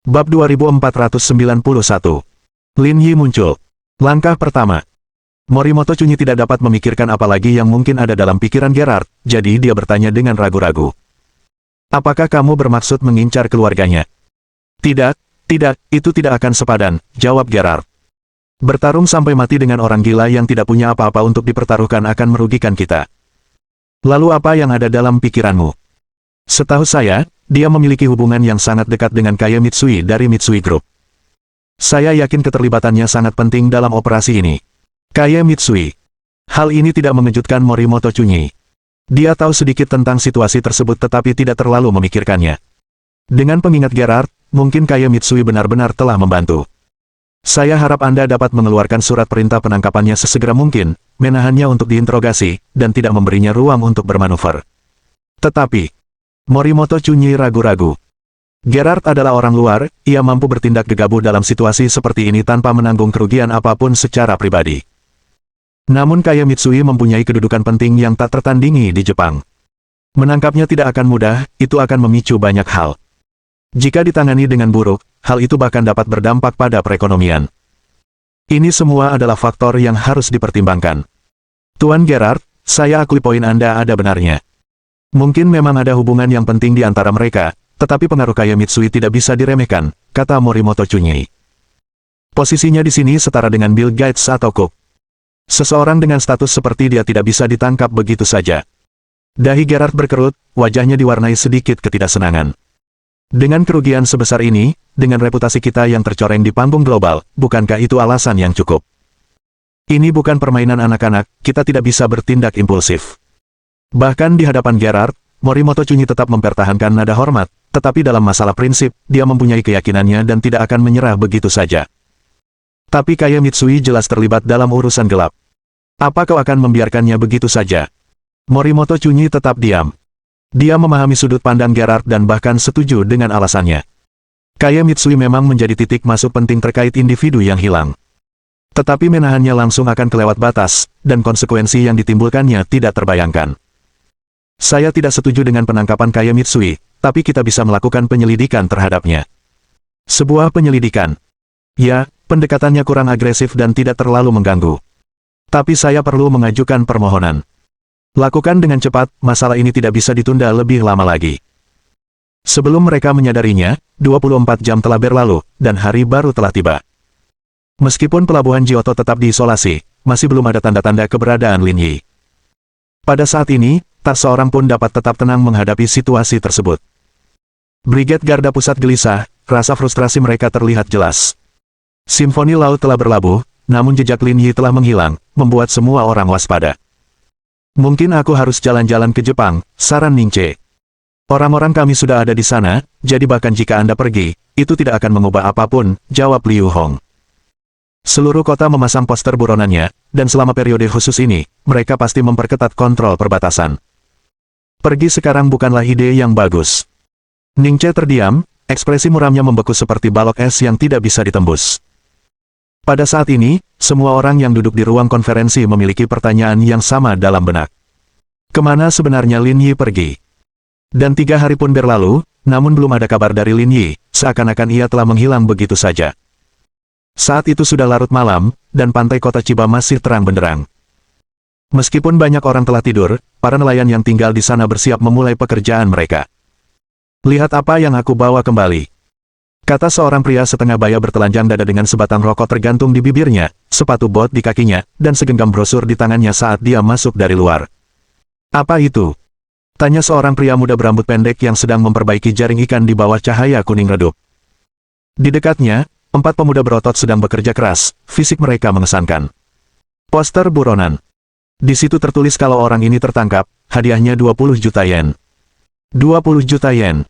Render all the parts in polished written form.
Bab 2491. Lin Yi muncul. Langkah pertama. Morimoto Chunyi tidak dapat memikirkan apa lagi yang mungkin ada dalam pikiran Gerard, jadi dia bertanya dengan ragu-ragu. Apakah kamu bermaksud mengincar keluarganya? Tidak, itu tidak akan sepadan, jawab Gerard. Bertarung sampai mati dengan orang gila yang tidak punya apa-apa untuk dipertaruhkan akan merugikan kita. Lalu apa yang ada dalam pikiranmu? Setahu saya, dia memiliki hubungan yang sangat dekat dengan Kaya Mitsui dari Mitsui Group. Saya yakin keterlibatannya sangat penting dalam operasi ini. Kaya Mitsui. Hal ini tidak mengejutkan Morimoto Chunyi. Dia tahu sedikit tentang situasi tersebut tetapi tidak terlalu memikirkannya. Dengan pengingat Gerard, mungkin Kaya Mitsui benar-benar telah membantu. Saya harap Anda dapat mengeluarkan surat perintah penangkapannya sesegera mungkin, menahannya untuk diinterogasi, dan tidak memberinya ruang untuk bermanuver. Tetapi, Morimoto Chunyi ragu-ragu. Gerard adalah orang luar, ia mampu bertindak gegabah dalam situasi seperti ini tanpa menanggung kerugian apapun secara pribadi. Namun Kaya Mitsui mempunyai kedudukan penting yang tak tertandingi di Jepang. Menangkapnya tidak akan mudah, itu akan memicu banyak hal. Jika ditangani dengan buruk, hal itu bahkan dapat berdampak pada perekonomian. Ini semua adalah faktor yang harus dipertimbangkan. Tuan Gerard, saya akui poin Anda ada benarnya. Mungkin memang ada hubungan yang penting di antara mereka, tetapi pengaruh Kaya Mitsui tidak bisa diremehkan, kata Morimoto Chunyi. Posisinya di sini setara dengan Bill Gates atau Cook. Seseorang dengan status seperti dia tidak bisa ditangkap begitu saja. Dahi Gerard berkerut, wajahnya diwarnai sedikit ketidaksenangan. Dengan kerugian sebesar ini, dengan reputasi kita yang tercoreng di panggung global, bukankah itu alasan yang cukup? Ini bukan permainan anak-anak, kita tidak bisa bertindak impulsif. Bahkan di hadapan Gerard, Morimoto Chunyi tetap mempertahankan nada hormat, tetapi dalam masalah prinsip, dia mempunyai keyakinannya dan tidak akan menyerah begitu saja. Tapi Kaya Mitsui jelas terlibat dalam urusan gelap. Apa kau akan membiarkannya begitu saja? Morimoto Chunyi tetap diam. Dia memahami sudut pandang Gerard dan bahkan setuju dengan alasannya. Kaya Mitsui memang menjadi titik masuk penting terkait individu yang hilang. Tetapi menahannya langsung akan kelewat batas, dan konsekuensi yang ditimbulkannya tidak terbayangkan. Saya tidak setuju dengan penangkapan Kaya Mitsui, tapi kita bisa melakukan penyelidikan terhadapnya. Sebuah penyelidikan. Ya, pendekatannya kurang agresif dan tidak terlalu mengganggu. Tapi saya perlu mengajukan permohonan. Lakukan dengan cepat, masalah ini tidak bisa ditunda lebih lama lagi. Sebelum mereka menyadarinya, 24 jam telah berlalu, dan hari baru telah tiba. Meskipun pelabuhan Johto tetap diisolasi, masih belum ada tanda-tanda keberadaan Lin Yi. Pada saat ini, tak seorang pun dapat tetap tenang menghadapi situasi tersebut. Brigade Garda Pusat gelisah, rasa frustrasi mereka terlihat jelas. Simfoni laut telah berlabuh, namun jejak Lin Yi telah menghilang, membuat semua orang waspada. Mungkin aku harus jalan-jalan ke Jepang, saran Ningche. Orang-orang kami sudah ada di sana, jadi bahkan jika Anda pergi, itu tidak akan mengubah apapun, jawab Liu Hong. Seluruh kota memasang poster buronannya, dan selama periode khusus ini, mereka pasti memperketat kontrol perbatasan. Pergi sekarang bukanlah ide yang bagus. Ningche terdiam, ekspresi muramnya membeku seperti balok es yang tidak bisa ditembus. Pada saat ini, semua orang yang duduk di ruang konferensi memiliki pertanyaan yang sama dalam benak. Kemana sebenarnya Lin Yi pergi? Dan 3 hari pun berlalu, namun belum ada kabar dari Lin Yi, seakan-akan ia telah menghilang begitu saja. Saat itu sudah larut malam, dan pantai kota Chiba masih terang benderang. Meskipun banyak orang telah tidur, para nelayan yang tinggal di sana bersiap memulai pekerjaan mereka. Lihat apa yang aku bawa kembali. Kata seorang pria setengah baya bertelanjang dada dengan sebatang rokok tergantung di bibirnya, sepatu bot di kakinya, dan segenggam brosur di tangannya saat dia masuk dari luar. Apa itu? Tanya seorang pria muda berambut pendek yang sedang memperbaiki jaring ikan di bawah cahaya kuning redup. Di dekatnya, 4 pemuda berotot sedang bekerja keras, fisik mereka mengesankan. Poster buronan. Di situ tertulis kalau orang ini tertangkap, hadiahnya 20 juta yen. 20 juta yen.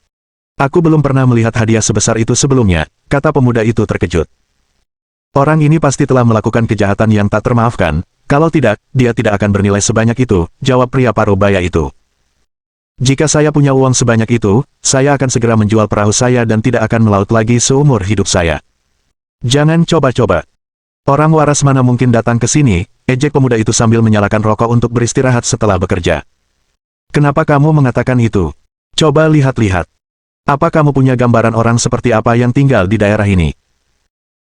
Aku belum pernah melihat hadiah sebesar itu sebelumnya, kata pemuda itu terkejut. Orang ini pasti telah melakukan kejahatan yang tak termaafkan, kalau tidak, dia tidak akan bernilai sebanyak itu, jawab pria paruh baya itu. Jika saya punya uang sebanyak itu, saya akan segera menjual perahu saya dan tidak akan melaut lagi seumur hidup saya. Jangan coba-coba. Orang waras mana mungkin datang ke sini, ejek pemuda itu sambil menyalakan rokok untuk beristirahat setelah bekerja. Kenapa kamu mengatakan itu? Coba lihat-lihat. Apa kamu punya gambaran orang seperti apa yang tinggal di daerah ini?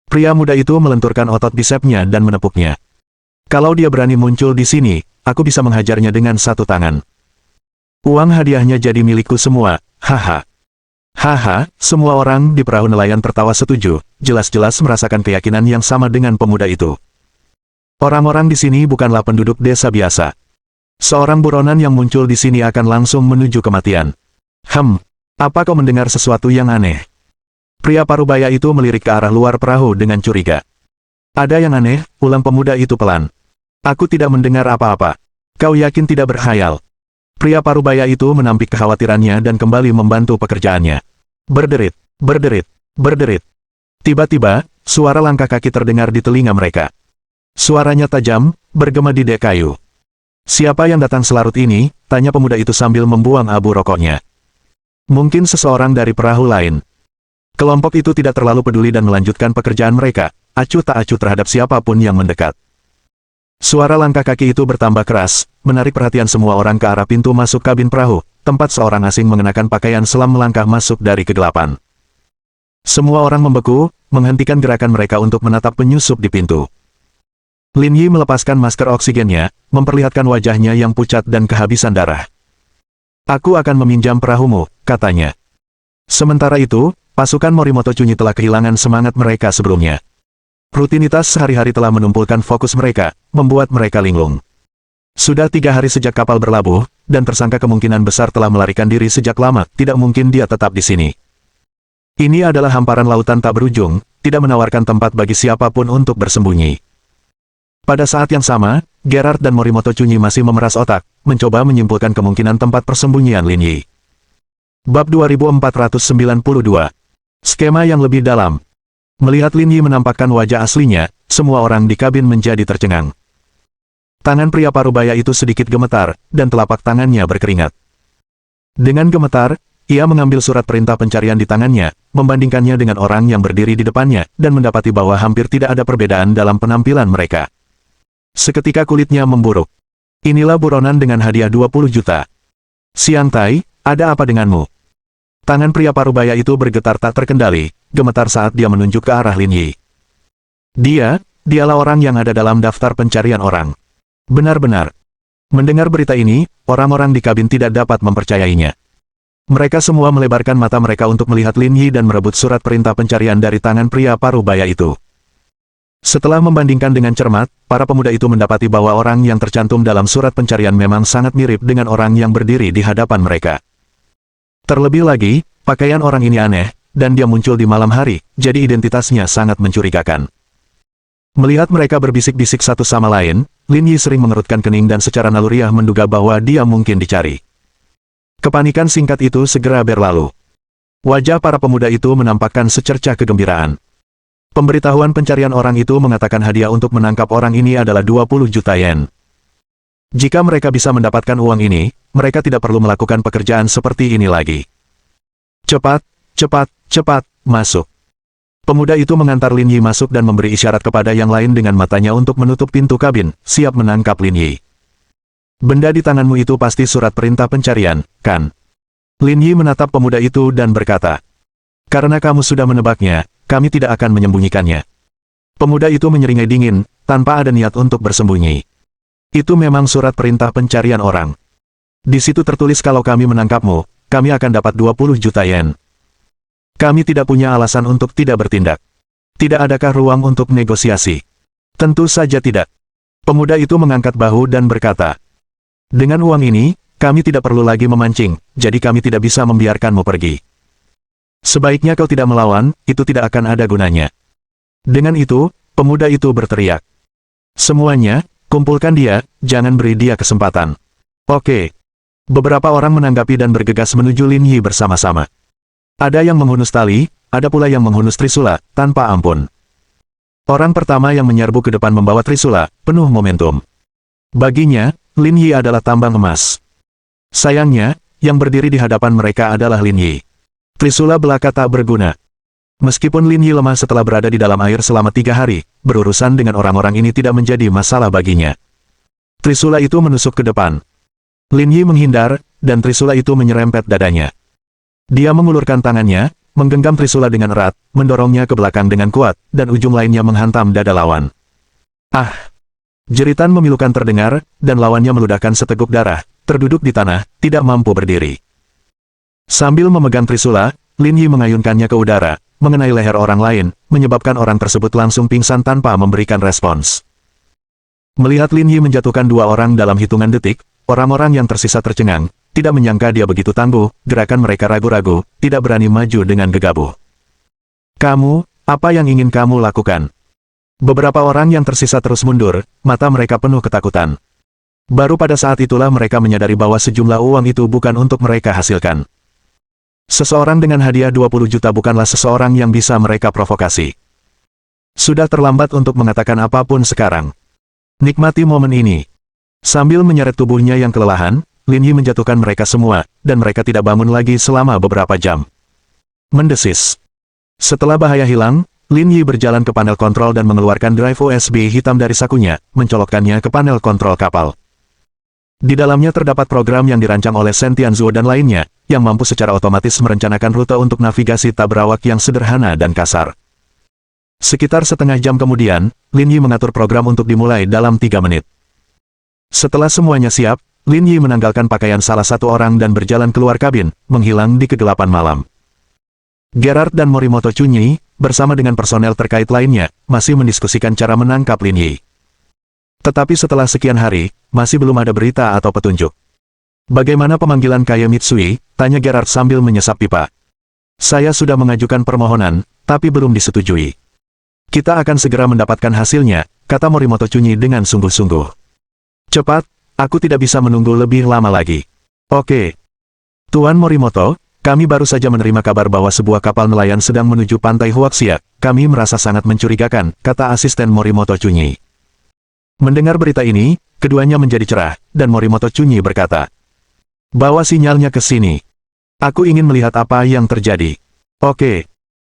Pria muda itu melenturkan otot bisepnya dan menepuknya. Kalau dia berani muncul di sini, aku bisa menghajarnya dengan satu tangan. Uang hadiahnya jadi milikku semua, haha. Haha, semua orang di perahu nelayan tertawa setuju, jelas-jelas merasakan keyakinan yang sama dengan pemuda itu. Orang-orang di sini bukanlah penduduk desa biasa. Seorang buronan yang muncul di sini akan langsung menuju kematian. Apa kau mendengar sesuatu yang aneh? Pria parubaya itu melirik ke arah luar perahu dengan curiga. Ada yang aneh, ulang pemuda itu pelan. Aku tidak mendengar apa-apa. Kau yakin tidak berkhayal? Pria parubaya itu menampik kekhawatirannya dan kembali membantu pekerjaannya. Berderit, berderit, berderit. Tiba-tiba, suara langkah kaki terdengar di telinga mereka. Suaranya tajam, bergema di dek kayu. Siapa yang datang selarut ini? Tanya pemuda itu sambil membuang abu rokoknya. Mungkin seseorang dari perahu lain. Kelompok itu tidak terlalu peduli dan melanjutkan pekerjaan mereka, acuh tak acuh terhadap siapapun yang mendekat. Suara langkah kaki itu bertambah keras, menarik perhatian semua orang ke arah pintu masuk kabin perahu, tempat seorang asing mengenakan pakaian selam melangkah masuk dari kegelapan. Semua orang membeku, menghentikan gerakan mereka untuk menatap penyusup di pintu. Lin Yi melepaskan masker oksigennya, memperlihatkan wajahnya yang pucat dan kehabisan darah. Aku akan meminjam perahumu, katanya. Sementara itu, pasukan Morimoto Chunyi telah kehilangan semangat mereka sebelumnya. Rutinitas sehari-hari telah menumpulkan fokus mereka, membuat mereka linglung. Sudah 3 hari sejak kapal berlabuh, dan tersangka kemungkinan besar telah melarikan diri sejak lama, tidak mungkin dia tetap di sini. Ini adalah hamparan lautan tak berujung, tidak menawarkan tempat bagi siapapun untuk bersembunyi. Pada saat yang sama, Gerard dan Morimoto Chunyi masih memeras otak, mencoba menyimpulkan kemungkinan tempat persembunyian Lin Yi. Bab 2492. Skema yang lebih dalam. Melihat Lin Yi menampakkan wajah aslinya, semua orang di kabin menjadi tercengang. Tangan pria parubaya itu sedikit gemetar, dan telapak tangannya berkeringat. Dengan gemetar, ia mengambil surat perintah pencarian di tangannya, membandingkannya dengan orang yang berdiri di depannya, dan mendapati bahwa hampir tidak ada perbedaan dalam penampilan mereka. Seketika kulitnya memburuk. Inilah buronan dengan hadiah 20 juta. Siang Tai, ada apa denganmu? Tangan pria parubaya itu bergetar tak terkendali, gemetar saat dia menunjuk ke arah Lin Yi. Dialah orang yang ada dalam daftar pencarian orang. Benar-benar. Mendengar berita ini, orang-orang di kabin tidak dapat mempercayainya. Mereka semua melebarkan mata mereka untuk melihat Lin Yi dan merebut surat perintah pencarian dari tangan pria parubaya itu. Setelah membandingkan dengan cermat, para pemuda itu mendapati bahwa orang yang tercantum dalam surat pencarian memang sangat mirip dengan orang yang berdiri di hadapan mereka. Terlebih lagi, pakaian orang ini aneh, dan dia muncul di malam hari, jadi identitasnya sangat mencurigakan. Melihat mereka berbisik-bisik satu sama lain, Lin Yi sering mengerutkan kening dan secara naluriah menduga bahwa dia mungkin dicari. Kepanikan singkat itu segera berlalu. Wajah para pemuda itu menampakkan secercah kegembiraan. Pemberitahuan pencarian orang itu mengatakan hadiah untuk menangkap orang ini adalah 20 juta yen. Jika mereka bisa mendapatkan uang ini, mereka tidak perlu melakukan pekerjaan seperti ini lagi. Cepat, cepat, cepat, masuk. Pemuda itu mengantar Lin Yi masuk dan memberi isyarat kepada yang lain dengan matanya untuk menutup pintu kabin, siap menangkap Lin Yi. Benda di tanganmu itu pasti surat perintah pencarian, kan? Lin Yi menatap pemuda itu dan berkata, karena kamu sudah menebaknya, kami tidak akan menyembunyikannya. Pemuda itu menyeringai dingin, tanpa ada niat untuk bersembunyi. Itu memang surat perintah pencarian orang. Di situ tertulis kalau kami menangkapmu, kami akan dapat 20 juta yen. Kami tidak punya alasan untuk tidak bertindak. Tidak adakah ruang untuk negosiasi? Tentu saja tidak. Pemuda itu mengangkat bahu dan berkata, dengan uang ini, kami tidak perlu lagi memancing, jadi kami tidak bisa membiarkanmu pergi. Sebaiknya kau tidak melawan, itu tidak akan ada gunanya. Dengan itu, pemuda itu berteriak. Semuanya, kumpulkan dia, jangan beri dia kesempatan. Oke. Beberapa orang menanggapi dan bergegas menuju Lin Yi bersama-sama. Ada yang menghunus tali, ada pula yang menghunus trisula, tanpa ampun. Orang pertama yang menyerbu ke depan membawa trisula, penuh momentum. Baginya, Lin Yi adalah tambang emas. Sayangnya, yang berdiri di hadapan mereka adalah Lin Yi. Trisula belaka tak berguna. Meskipun Lin Yi lemah setelah berada di dalam air selama 3 hari, berurusan dengan orang-orang ini tidak menjadi masalah baginya. Trisula itu menusuk ke depan. Lin Yi menghindar, dan trisula itu menyerempet dadanya. Dia mengulurkan tangannya, menggenggam Trisula dengan erat, mendorongnya ke belakang dengan kuat, dan ujung lainnya menghantam dada lawan. Ah! Jeritan memilukan terdengar, dan lawannya meludahkan seteguk darah, terduduk di tanah, tidak mampu berdiri. Sambil memegang Trisula, Lin Yi mengayunkannya ke udara, mengenai leher orang lain, menyebabkan orang tersebut langsung pingsan tanpa memberikan respons. Melihat Lin Yi menjatuhkan dua orang dalam hitungan detik, orang-orang yang tersisa tercengang, tidak menyangka dia begitu tangguh, gerakan mereka ragu-ragu, tidak berani maju dengan gegabah. Kamu, apa yang ingin kamu lakukan? Beberapa orang yang tersisa terus mundur, mata mereka penuh ketakutan. Baru pada saat itulah mereka menyadari bahwa sejumlah uang itu bukan untuk mereka hasilkan. Seseorang dengan hadiah 20 juta bukanlah seseorang yang bisa mereka provokasi. Sudah terlambat untuk mengatakan apapun sekarang. Nikmati momen ini. Sambil menyeret tubuhnya yang kelelahan, Lin Yi menjatuhkan mereka semua, dan mereka tidak bangun lagi selama beberapa jam. Mendesis. Setelah bahaya hilang, Lin Yi berjalan ke panel kontrol dan mengeluarkan drive USB hitam dari sakunya, mencolokkannya ke panel kontrol kapal. Di dalamnya terdapat program yang dirancang oleh Shen Tianzuo dan lainnya, yang mampu secara otomatis merencanakan rute untuk navigasi tabrawak yang sederhana dan kasar. Sekitar setengah jam kemudian, Lin Yi mengatur program untuk dimulai dalam 3 menit. Setelah semuanya siap, Lin Yi menanggalkan pakaian salah satu orang dan berjalan keluar kabin, menghilang di kegelapan malam. Gerard dan Morimoto Chunyi, bersama dengan personel terkait lainnya, masih mendiskusikan cara menangkap Lin Yi. Tetapi setelah sekian hari, masih belum ada berita atau petunjuk. Bagaimana pemanggilan Kaya Mitsui? Tanya Gerard sambil menyesap pipa. Saya sudah mengajukan permohonan, tapi belum disetujui. Kita akan segera mendapatkan hasilnya, kata Morimoto Chunyi dengan sungguh-sungguh. Cepat, aku tidak bisa menunggu lebih lama lagi. Oke. Tuan Morimoto, kami baru saja menerima kabar bahwa sebuah kapal nelayan sedang menuju pantai Huaxia. Kami merasa sangat mencurigakan, kata asisten Morimoto Chunyi. Mendengar berita ini, keduanya menjadi cerah, dan Morimoto Chunyi berkata, "Bawa sinyalnya ke sini. Aku ingin melihat apa yang terjadi." Oke.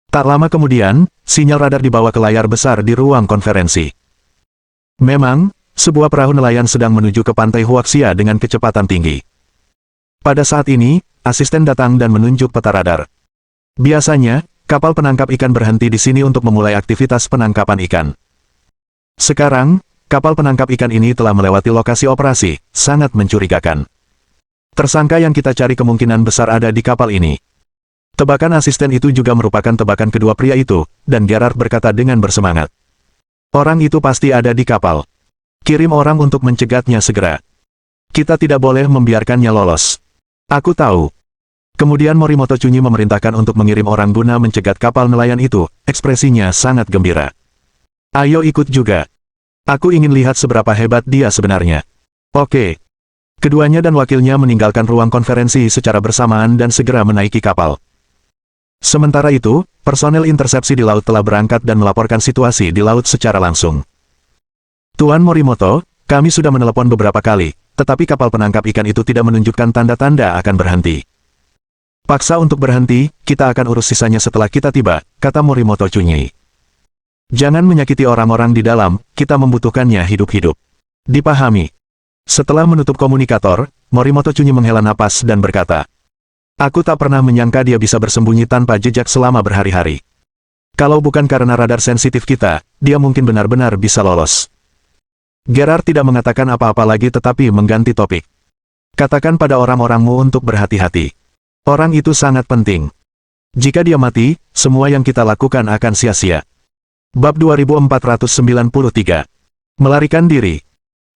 Tak lama kemudian, sinyal radar dibawa ke layar besar di ruang konferensi. Memang, sebuah perahu nelayan sedang menuju ke pantai Huaxia dengan kecepatan tinggi. Pada saat ini, asisten datang dan menunjuk peta radar. Biasanya, kapal penangkap ikan berhenti di sini untuk memulai aktivitas penangkapan ikan. Sekarang, kapal penangkap ikan ini telah melewati lokasi operasi, sangat mencurigakan. Tersangka yang kita cari kemungkinan besar ada di kapal ini. Tebakan asisten itu juga merupakan tebakan kedua pria itu, dan Gerard berkata dengan bersemangat. Orang itu pasti ada di kapal. Kirim orang untuk mencegatnya segera. Kita tidak boleh membiarkannya lolos. Aku tahu. Kemudian Morimoto Chunyi memerintahkan untuk mengirim orang guna mencegat kapal nelayan itu, ekspresinya sangat gembira. Ayo ikut juga. Aku ingin lihat seberapa hebat dia sebenarnya. Oke. Keduanya dan wakilnya meninggalkan ruang konferensi secara bersamaan dan segera menaiki kapal. Sementara itu, personel intersepsi di laut telah berangkat dan melaporkan situasi di laut secara langsung. Tuan Morimoto, kami sudah menelepon beberapa kali, tetapi kapal penangkap ikan itu tidak menunjukkan tanda-tanda akan berhenti. Paksa untuk berhenti, kita akan urus sisanya setelah kita tiba, kata Morimoto Chunyi. Jangan menyakiti orang-orang di dalam, kita membutuhkannya hidup-hidup. Dipahami. Setelah menutup komunikator, Morimoto Chunyi menghela napas dan berkata, aku tak pernah menyangka dia bisa bersembunyi tanpa jejak selama berhari-hari. Kalau bukan karena radar sensitif kita, dia mungkin benar-benar bisa lolos. Gerard tidak mengatakan apa-apa lagi tetapi mengganti topik. Katakan pada orang-orangmu untuk berhati-hati. Orang itu sangat penting. Jika dia mati, semua yang kita lakukan akan sia-sia. Bab 2493. Melarikan diri.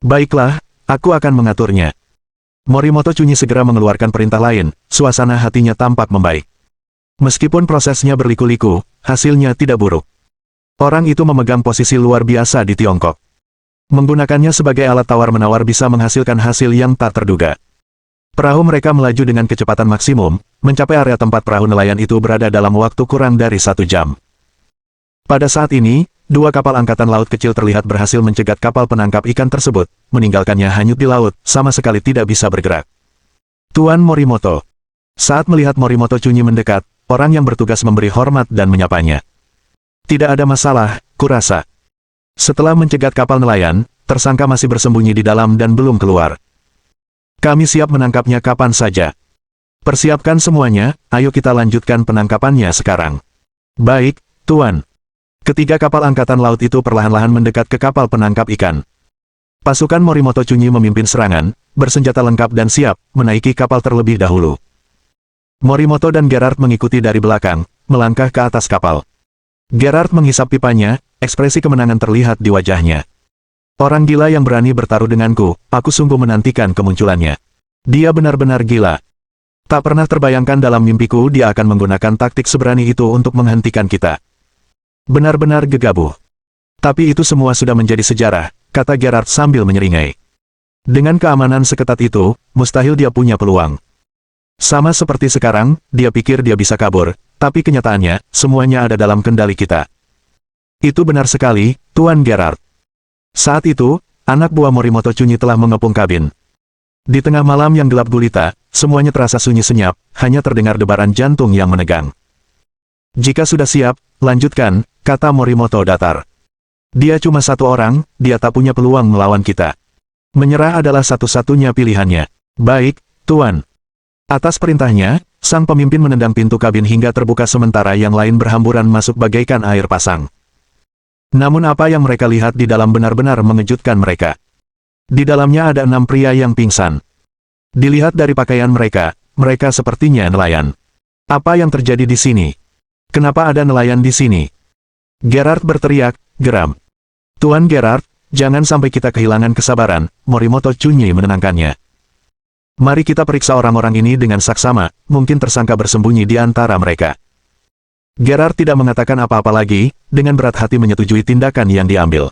Baiklah, aku akan mengaturnya. Morimoto Chunyi segera mengeluarkan perintah lain, suasana hatinya tampak membaik. Meskipun prosesnya berliku-liku, hasilnya tidak buruk. Orang itu memegang posisi luar biasa di Tiongkok. Menggunakannya sebagai alat tawar-menawar bisa menghasilkan hasil yang tak terduga. Perahu mereka melaju dengan kecepatan maksimum, mencapai area tempat perahu nelayan itu berada dalam waktu kurang dari 1 jam. Pada saat ini, 2 kapal angkatan laut kecil terlihat berhasil mencegat kapal penangkap ikan tersebut, meninggalkannya hanyut di laut, sama sekali tidak bisa bergerak. Tuan Morimoto. Saat melihat Morimoto Chunyi mendekat, orang yang bertugas memberi hormat dan menyapanya. Tidak ada masalah, kurasa. Setelah mencegat kapal nelayan, tersangka masih bersembunyi di dalam dan belum keluar. Kami siap menangkapnya kapan saja. Persiapkan semuanya, ayo kita lanjutkan penangkapannya sekarang. Baik, Tuan. Ketiga kapal angkatan laut itu perlahan-lahan mendekat ke kapal penangkap ikan. Pasukan Morimoto Chunyi memimpin serangan, bersenjata lengkap dan siap, menaiki kapal terlebih dahulu. Morimoto dan Gerard mengikuti dari belakang, melangkah ke atas kapal. Gerard menghisap pipanya, ekspresi kemenangan terlihat di wajahnya. Orang gila yang berani bertaruh denganku, aku sungguh menantikan kemunculannya. Dia benar-benar gila. Tak pernah terbayangkan dalam mimpiku dia akan menggunakan taktik seberani itu untuk menghentikan kita. Benar-benar gegabah. Tapi itu semua sudah menjadi sejarah, kata Gerard sambil menyeringai. Dengan keamanan seketat itu, mustahil dia punya peluang. Sama seperti sekarang, dia pikir dia bisa kabur, tapi kenyataannya, semuanya ada dalam kendali kita. Itu benar sekali, Tuan Gerard. Saat itu, anak buah Morimoto Chunyi telah mengepung kabin. Di tengah malam yang gelap gulita, semuanya terasa sunyi senyap, hanya terdengar debaran jantung yang menegang. Jika sudah siap, lanjutkan, kata Morimoto datar. Dia cuma satu orang, dia tak punya peluang melawan kita. Menyerah adalah satu-satunya pilihannya. Baik, Tuan. Atas perintahnya, sang pemimpin menendang pintu kabin hingga terbuka sementara yang lain berhamburan masuk bagaikan air pasang. Namun apa yang mereka lihat di dalam benar-benar mengejutkan mereka. Di dalamnya ada 6 pria yang pingsan. Dilihat dari pakaian mereka, mereka sepertinya nelayan. Apa yang terjadi di sini? Kenapa ada nelayan di sini? Gerard berteriak, geram. Tuan Gerard, jangan sampai kita kehilangan kesabaran, Morimoto Chunyi menenangkannya. Mari kita periksa orang-orang ini dengan saksama, mungkin tersangka bersembunyi di antara mereka. Gerard tidak mengatakan apa-apa lagi, dengan berat hati menyetujui tindakan yang diambil.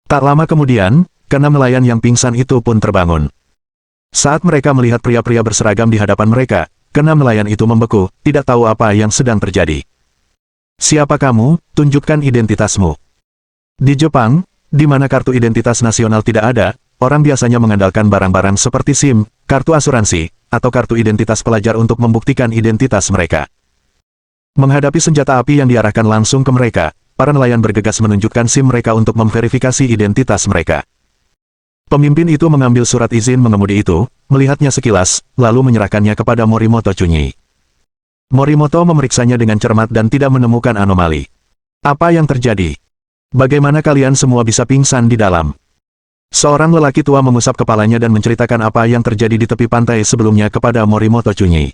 Tak lama kemudian, keenam nelayan yang pingsan itu pun terbangun. Saat mereka melihat pria-pria berseragam di hadapan mereka, keenam nelayan itu membeku, tidak tahu apa yang sedang terjadi. Siapa kamu? Tunjukkan identitasmu. Di Jepang, di mana kartu identitas nasional tidak ada, orang biasanya mengandalkan barang-barang seperti SIM, kartu asuransi, atau kartu identitas pelajar untuk membuktikan identitas mereka. Menghadapi senjata api yang diarahkan langsung ke mereka, para nelayan bergegas menunjukkan SIM mereka untuk memverifikasi identitas mereka. Pemimpin itu mengambil surat izin mengemudi itu, melihatnya sekilas, lalu menyerahkannya kepada Morimoto Chunyi. Morimoto memeriksanya dengan cermat dan tidak menemukan anomali. Apa yang terjadi? Bagaimana kalian semua bisa pingsan di dalam? Seorang lelaki tua mengusap kepalanya dan menceritakan apa yang terjadi di tepi pantai sebelumnya kepada Morimoto Chunyi.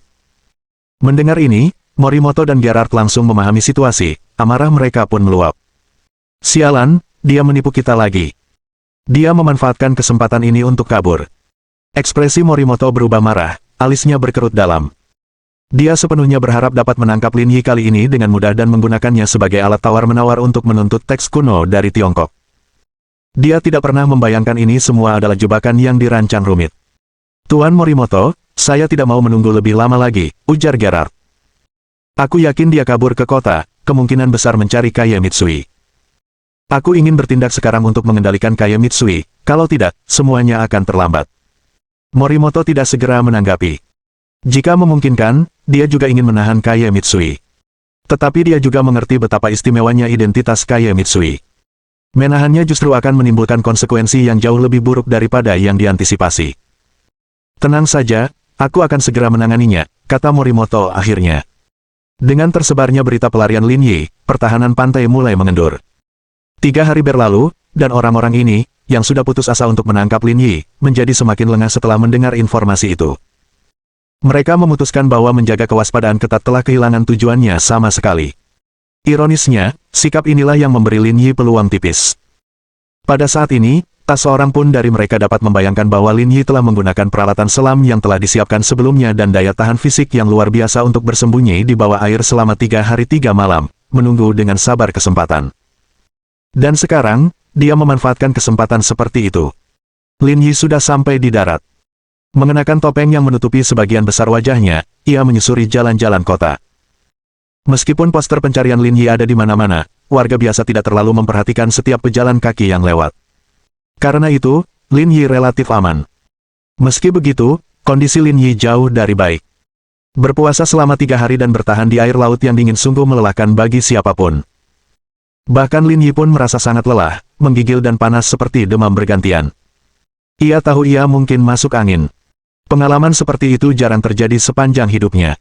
Mendengar ini, Morimoto dan Gerard langsung memahami situasi, amarah mereka pun meluap. Sialan, dia menipu kita lagi. Dia memanfaatkan kesempatan ini untuk kabur. Ekspresi Morimoto berubah marah, alisnya berkerut dalam. Dia sepenuhnya berharap dapat menangkap Lin Yi kali ini dengan mudah dan menggunakannya sebagai alat tawar-menawar untuk menuntut teks kuno dari Tiongkok. Dia tidak pernah membayangkan ini semua adalah jebakan yang dirancang rumit. Tuan Morimoto, saya tidak mau menunggu lebih lama lagi, ujar Gerard. Aku yakin dia kabur ke kota, kemungkinan besar mencari Kaya Mitsui. Aku ingin bertindak sekarang untuk mengendalikan Kaya Mitsui, kalau tidak, semuanya akan terlambat. Morimoto tidak segera menanggapi. Jika memungkinkan, dia juga ingin menahan Kaya Mitsui. Tetapi dia juga mengerti betapa istimewanya identitas Kaya Mitsui. Menahannya justru akan menimbulkan konsekuensi yang jauh lebih buruk daripada yang diantisipasi. Tenang saja, aku akan segera menanganinya, kata Morimoto akhirnya. Dengan tersebarnya berita pelarian Lin Yi, pertahanan pantai mulai mengendur. 3 hari berlalu, dan orang-orang ini, yang sudah putus asa untuk menangkap Lin Yi, menjadi semakin lengah setelah mendengar informasi itu. Mereka memutuskan bahwa menjaga kewaspadaan ketat telah kehilangan tujuannya sama sekali. Ironisnya, sikap inilah yang memberi Lin Yi peluang tipis. Pada saat ini, tak seorang pun dari mereka dapat membayangkan bahwa Lin Yi telah menggunakan peralatan selam yang telah disiapkan sebelumnya dan daya tahan fisik yang luar biasa untuk bersembunyi di bawah air selama 3 hari 3 malam, menunggu dengan sabar kesempatan. Dan sekarang, dia memanfaatkan kesempatan seperti itu. Lin Yi sudah sampai di darat. Mengenakan topeng yang menutupi sebagian besar wajahnya, ia menyusuri jalan-jalan kota. Meskipun poster pencarian Lin Yi ada di mana-mana, warga biasa tidak terlalu memperhatikan setiap pejalan kaki yang lewat. Karena itu, Lin Yi relatif aman. Meski begitu, kondisi Lin Yi jauh dari baik. Berpuasa selama 3 hari dan bertahan di air laut yang dingin sungguh melelahkan bagi siapapun. Bahkan Lin Yi pun merasa sangat lelah, menggigil dan panas seperti demam bergantian. Ia tahu ia mungkin masuk angin. Pengalaman seperti itu jarang terjadi sepanjang hidupnya.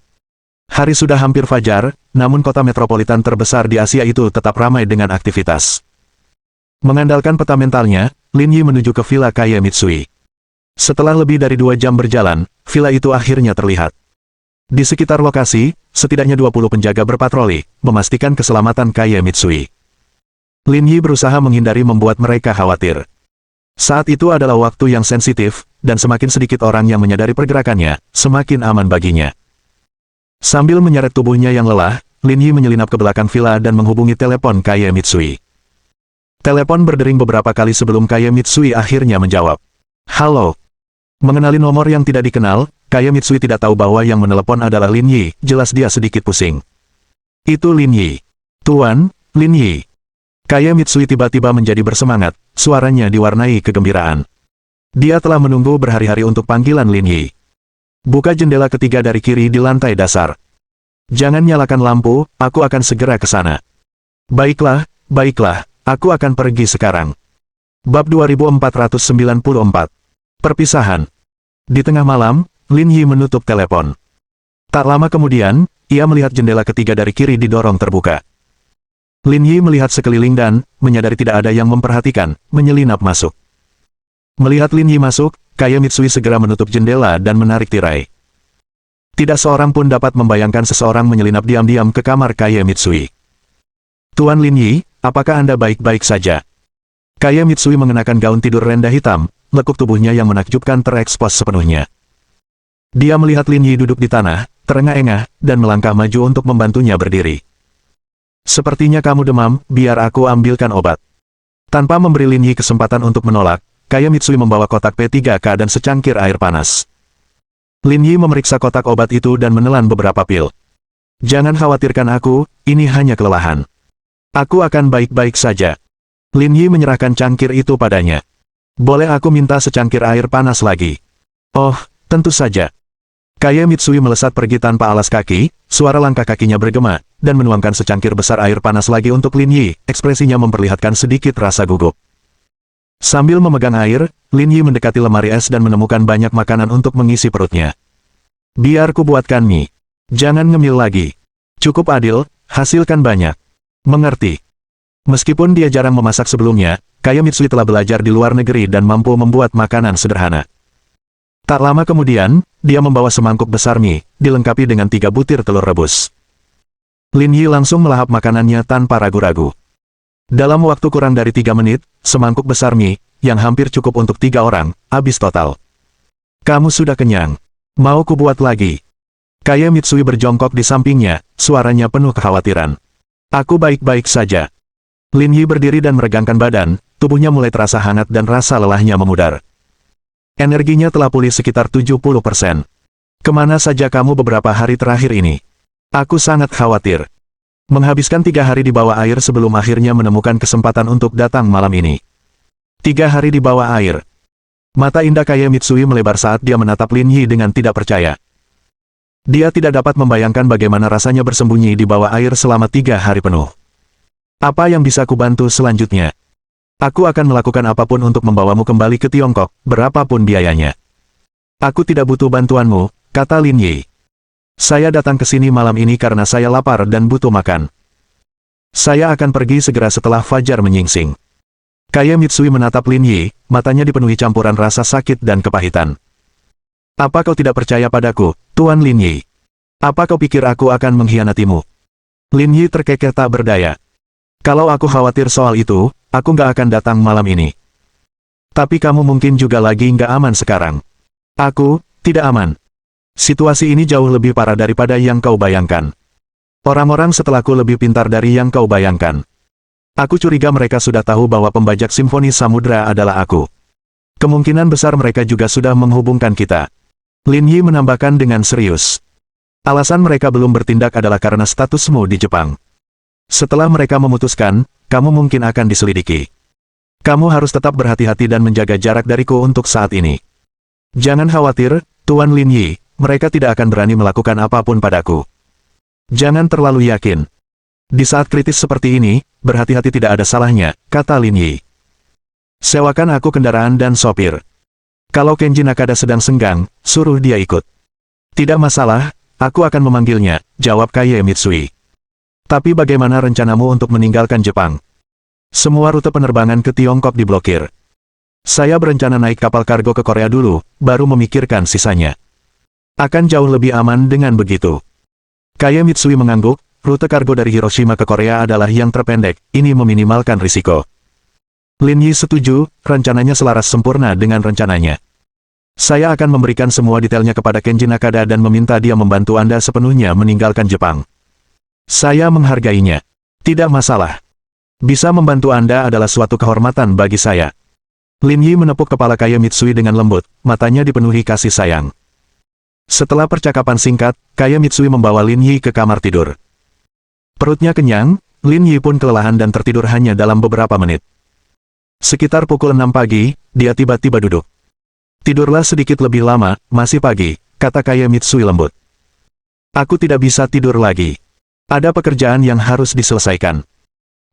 Hari sudah hampir fajar, namun kota metropolitan terbesar di Asia itu tetap ramai dengan aktivitas. Mengandalkan peta mentalnya, Lin Yi menuju ke Villa Kaye Mitsui. Setelah lebih dari 2 jam berjalan, villa itu akhirnya terlihat. Di sekitar lokasi, setidaknya 20 penjaga berpatroli, memastikan keselamatan Kaye Mitsui. Lin Yi berusaha menghindari membuat mereka khawatir. Saat itu adalah waktu yang sensitif, dan semakin sedikit orang yang menyadari pergerakannya, semakin aman baginya. Sambil menyeret tubuhnya yang lelah, Lin Yi menyelinap ke belakang villa dan menghubungi telepon Kaye Mitsui. Telepon berdering beberapa kali sebelum Kaye Mitsui akhirnya menjawab. Halo. Mengenali nomor yang tidak dikenal, Kaye Mitsui tidak tahu bahwa yang menelepon adalah Lin Yi, jelas dia sedikit pusing. Itu Lin Yi. Tuan, Lin Yi. Kaye Mitsui tiba-tiba menjadi bersemangat, suaranya diwarnai kegembiraan. Dia telah menunggu berhari-hari untuk panggilan Lin Yi. Buka jendela ketiga dari kiri di lantai dasar. Jangan nyalakan lampu, aku akan segera ke sana. Baiklah, baiklah, aku akan pergi sekarang. Bab 2494. Perpisahan. Di tengah malam, Lin Yi menutup telepon. Tak lama kemudian, ia melihat jendela ketiga dari kiri didorong terbuka. Lin Yi melihat sekeliling dan, menyadari tidak ada yang memperhatikan, menyelinap masuk. Melihat Lin Yi masuk, Kaye Mitsui segera menutup jendela dan menarik tirai. Tidak seorang pun dapat membayangkan seseorang menyelinap diam-diam ke kamar Kaye Mitsui. Tuan Lin Yi, apakah Anda baik-baik saja? Kaye Mitsui mengenakan gaun tidur rendah hitam, lekuk tubuhnya yang menakjubkan terekspos sepenuhnya. Dia melihat Lin Yi duduk di tanah, terengah-engah, dan melangkah maju untuk membantunya berdiri. Sepertinya kamu demam, biar aku ambilkan obat. Tanpa memberi Lin Yi kesempatan untuk menolak, Kaye Mitsui membawa kotak P3K dan secangkir air panas. Lin Yi memeriksa kotak obat itu dan menelan beberapa pil. Jangan khawatirkan aku, ini hanya kelelahan. Aku akan baik-baik saja. Lin Yi menyerahkan cangkir itu padanya. Boleh aku minta secangkir air panas lagi? Oh, tentu saja. Kaye Mitsui melesat pergi tanpa alas kaki, suara langkah kakinya bergema, dan menuangkan secangkir besar air panas lagi untuk Lin Yi, ekspresinya memperlihatkan sedikit rasa gugup. Sambil memegang air, Lin Yi mendekati lemari es dan menemukan banyak makanan untuk mengisi perutnya. Biar ku buatkan mie. Jangan ngemil lagi. Cukup adil, hasilkan banyak. Mengerti. Meskipun dia jarang memasak sebelumnya, Kaye Mitsui telah belajar di luar negeri dan mampu membuat makanan sederhana. Tak lama kemudian, dia membawa semangkuk besar mie, dilengkapi dengan 3 butir telur rebus. Lin Yi langsung melahap makanannya tanpa ragu-ragu. Dalam waktu kurang dari 3 menit, semangkuk besar mie, yang hampir cukup untuk 3 orang, habis total. Kamu sudah kenyang. Mau ku buat lagi? Kaye Mitsui berjongkok di sampingnya, suaranya penuh kekhawatiran. Aku baik-baik saja. Lin Yi berdiri dan meregangkan badan, tubuhnya mulai terasa hangat dan rasa lelahnya memudar. Energinya telah pulih sekitar 70%. Kemana saja kamu beberapa hari terakhir ini? Aku sangat khawatir. Menghabiskan 3 hari di bawah air sebelum akhirnya menemukan kesempatan untuk datang malam ini. 3 hari di bawah air. Mata indah Kaye Mitsui melebar saat dia menatap Lin Yi dengan tidak percaya. Dia tidak dapat membayangkan bagaimana rasanya bersembunyi di bawah air selama 3 hari penuh. Apa yang bisa kubantu selanjutnya? Aku akan melakukan apapun untuk membawamu kembali ke Tiongkok, berapapun biayanya. Aku tidak butuh bantuanmu, kata Lin Yi. Saya datang ke sini malam ini karena saya lapar dan butuh makan. Saya akan pergi segera setelah fajar menyingsing. Kaye Mitsui menatap Lin Yi, matanya dipenuhi campuran rasa sakit dan kepahitan. Apa kau tidak percaya padaku, Tuan Lin Yi? Apa kau pikir aku akan mengkhianatimu? Lin Yi terkekeh tak berdaya. Kalau aku khawatir soal itu, aku nggak akan datang malam ini. Tapi kamu mungkin juga lagi nggak aman sekarang. Aku, tidak aman. Situasi ini jauh lebih parah daripada yang kau bayangkan. Orang-orang setelahku lebih pintar dari yang kau bayangkan. Aku curiga mereka sudah tahu bahwa pembajak Simfoni Samudra adalah aku. Kemungkinan besar mereka juga sudah menghubungkan kita. Lin Yi menambahkan dengan serius. Alasan mereka belum bertindak adalah karena statusmu di Jepang. Setelah mereka memutuskan, kamu mungkin akan diselidiki. Kamu harus tetap berhati-hati dan menjaga jarak dariku untuk saat ini. Jangan khawatir, Tuan Lin Yi, mereka tidak akan berani melakukan apapun padaku. Jangan terlalu yakin. Di saat kritis seperti ini, berhati-hati tidak ada salahnya, kata Lin Yi. Sewakan aku kendaraan dan sopir. Kalau Kenji Nakada sedang senggang, suruh dia ikut. Tidak masalah, aku akan memanggilnya, jawab Kaie Mitsui. Tapi bagaimana rencanamu untuk meninggalkan Jepang? Semua rute penerbangan ke Tiongkok diblokir. Saya berencana naik kapal kargo ke Korea dulu, baru memikirkan sisanya. Akan jauh lebih aman dengan begitu. Kaie Mitsui mengangguk, rute kargo dari Hiroshima ke Korea adalah yang terpendek, ini meminimalkan risiko. Lin Yi setuju, rencananya selaras sempurna dengan rencananya. Saya akan memberikan semua detailnya kepada Kenji Nakada dan meminta dia membantu Anda sepenuhnya meninggalkan Jepang. Saya menghargainya. Tidak masalah. Bisa membantu Anda adalah suatu kehormatan bagi saya. Lin Yi menepuk kepala Kaie Mitsui dengan lembut, matanya dipenuhi kasih sayang. Setelah percakapan singkat, Kaie Mitsui membawa Lin Yi ke kamar tidur. Perutnya kenyang, Lin Yi pun kelelahan dan tertidur hanya dalam beberapa menit. Sekitar pukul 6 pagi, dia tiba-tiba duduk. Tidurlah sedikit lebih lama, masih pagi, kata Kaie Mitsui lembut. Aku tidak bisa tidur lagi. Ada pekerjaan yang harus diselesaikan.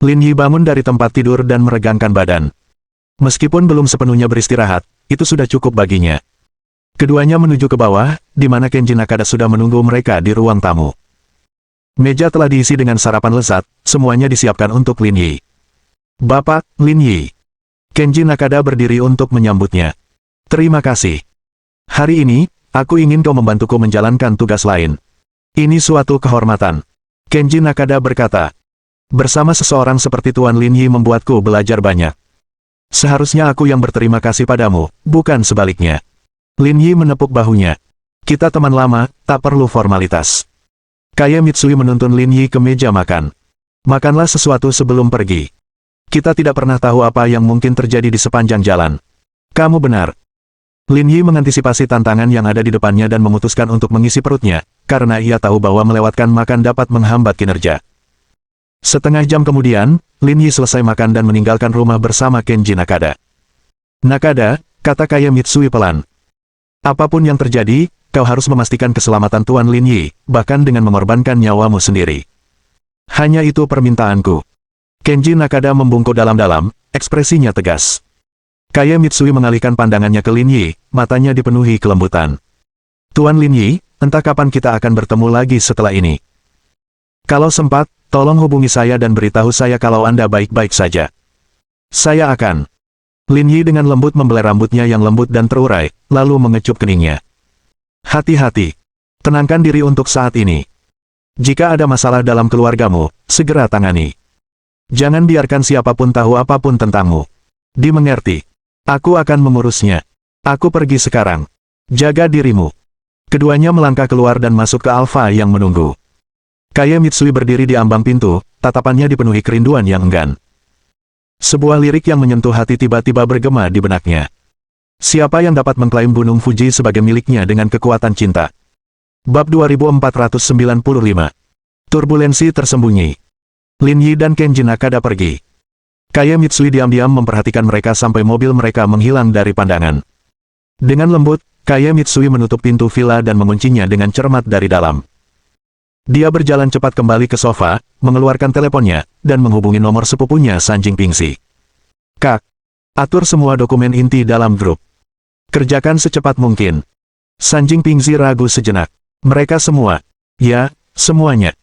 Lin Yi bangun dari tempat tidur dan meregangkan badan. Meskipun belum sepenuhnya beristirahat, itu sudah cukup baginya. Keduanya menuju ke bawah, di mana Kenji Nakada sudah menunggu mereka di ruang tamu. Meja telah diisi dengan sarapan lezat, semuanya disiapkan untuk Lin Yi. Bapak, Lin Yi. Kenji Nakada berdiri untuk menyambutnya. Terima kasih. Hari ini, aku ingin kau membantuku menjalankan tugas lain. Ini suatu kehormatan. Kenji Nakada berkata. Bersama seseorang seperti Tuan Lin Yi membuatku belajar banyak. Seharusnya aku yang berterima kasih padamu, bukan sebaliknya. Lin Yi menepuk bahunya. Kita teman lama, tak perlu formalitas. Kaie Mitsui menuntun Lin Yi ke meja makan. Makanlah sesuatu sebelum pergi. Kita tidak pernah tahu apa yang mungkin terjadi di sepanjang jalan. Kamu benar. Lin Yi mengantisipasi tantangan yang ada di depannya dan memutuskan untuk mengisi perutnya, karena ia tahu bahwa melewatkan makan dapat menghambat kinerja. Setengah jam kemudian, Lin Yi selesai makan dan meninggalkan rumah bersama Kenji Nakada. Nakada, kata Kaie Mitsui pelan. Apapun yang terjadi, kau harus memastikan keselamatan Tuan Lin Yi, bahkan dengan mengorbankan nyawamu sendiri. Hanya itu permintaanku. Kenji Nakada membungkuk dalam-dalam, ekspresinya tegas. Kaie Mitsui mengalihkan pandangannya ke Lin Yi, matanya dipenuhi kelembutan. Tuan Lin Yi, entah kapan kita akan bertemu lagi setelah ini. Kalau sempat, tolong hubungi saya dan beritahu saya kalau Anda baik-baik saja. Saya akan. Lin Yi dengan lembut membelai rambutnya yang lembut dan terurai, lalu mengecup keningnya. Hati-hati. Tenangkan diri untuk saat ini. Jika ada masalah dalam keluargamu, segera tangani. Jangan biarkan siapapun tahu apapun tentangmu. Dimengerti. Aku akan mengurusnya. Aku pergi sekarang. Jaga dirimu. Keduanya melangkah keluar dan masuk ke Alpha yang menunggu. Kaie Mitsui berdiri di ambang pintu, tatapannya dipenuhi kerinduan yang enggan. Sebuah lirik yang menyentuh hati tiba-tiba bergema di benaknya. Siapa yang dapat mengklaim Gunung Fuji sebagai miliknya dengan kekuatan cinta? Bab 2495. Turbulensi tersembunyi. Lin Yi dan Kenji Nakada pergi. Kaie Mitsui diam-diam memperhatikan mereka sampai mobil mereka menghilang dari pandangan. Dengan lembut, Kaie Mitsui menutup pintu villa dan menguncinya dengan cermat dari dalam. Dia berjalan cepat kembali ke sofa, mengeluarkan teleponnya, dan menghubungi nomor sepupunya Sanjing Pingsi. Kak, atur semua dokumen inti dalam grup. Kerjakan secepat mungkin. Sanjing Pingsi ragu sejenak. Mereka semua. Ya, semuanya.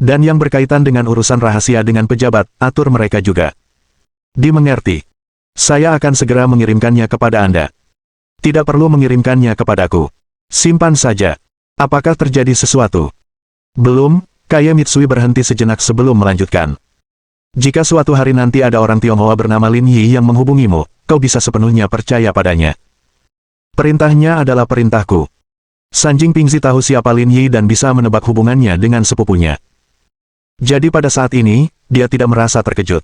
Dan yang berkaitan dengan urusan rahasia dengan pejabat, atur mereka juga. Dimengerti. Saya akan segera mengirimkannya kepada Anda. Tidak perlu mengirimkannya kepadaku. Simpan saja. Apakah terjadi sesuatu? Belum, Kaie Mitsui berhenti sejenak sebelum melanjutkan. Jika suatu hari nanti ada orang Tionghoa bernama Lin Yi yang menghubungimu, kau bisa sepenuhnya percaya padanya. Perintahnya adalah perintahku. Sanjing Pingsi tahu siapa Lin Yi dan bisa menebak hubungannya dengan sepupunya. Jadi pada saat ini, dia tidak merasa terkejut.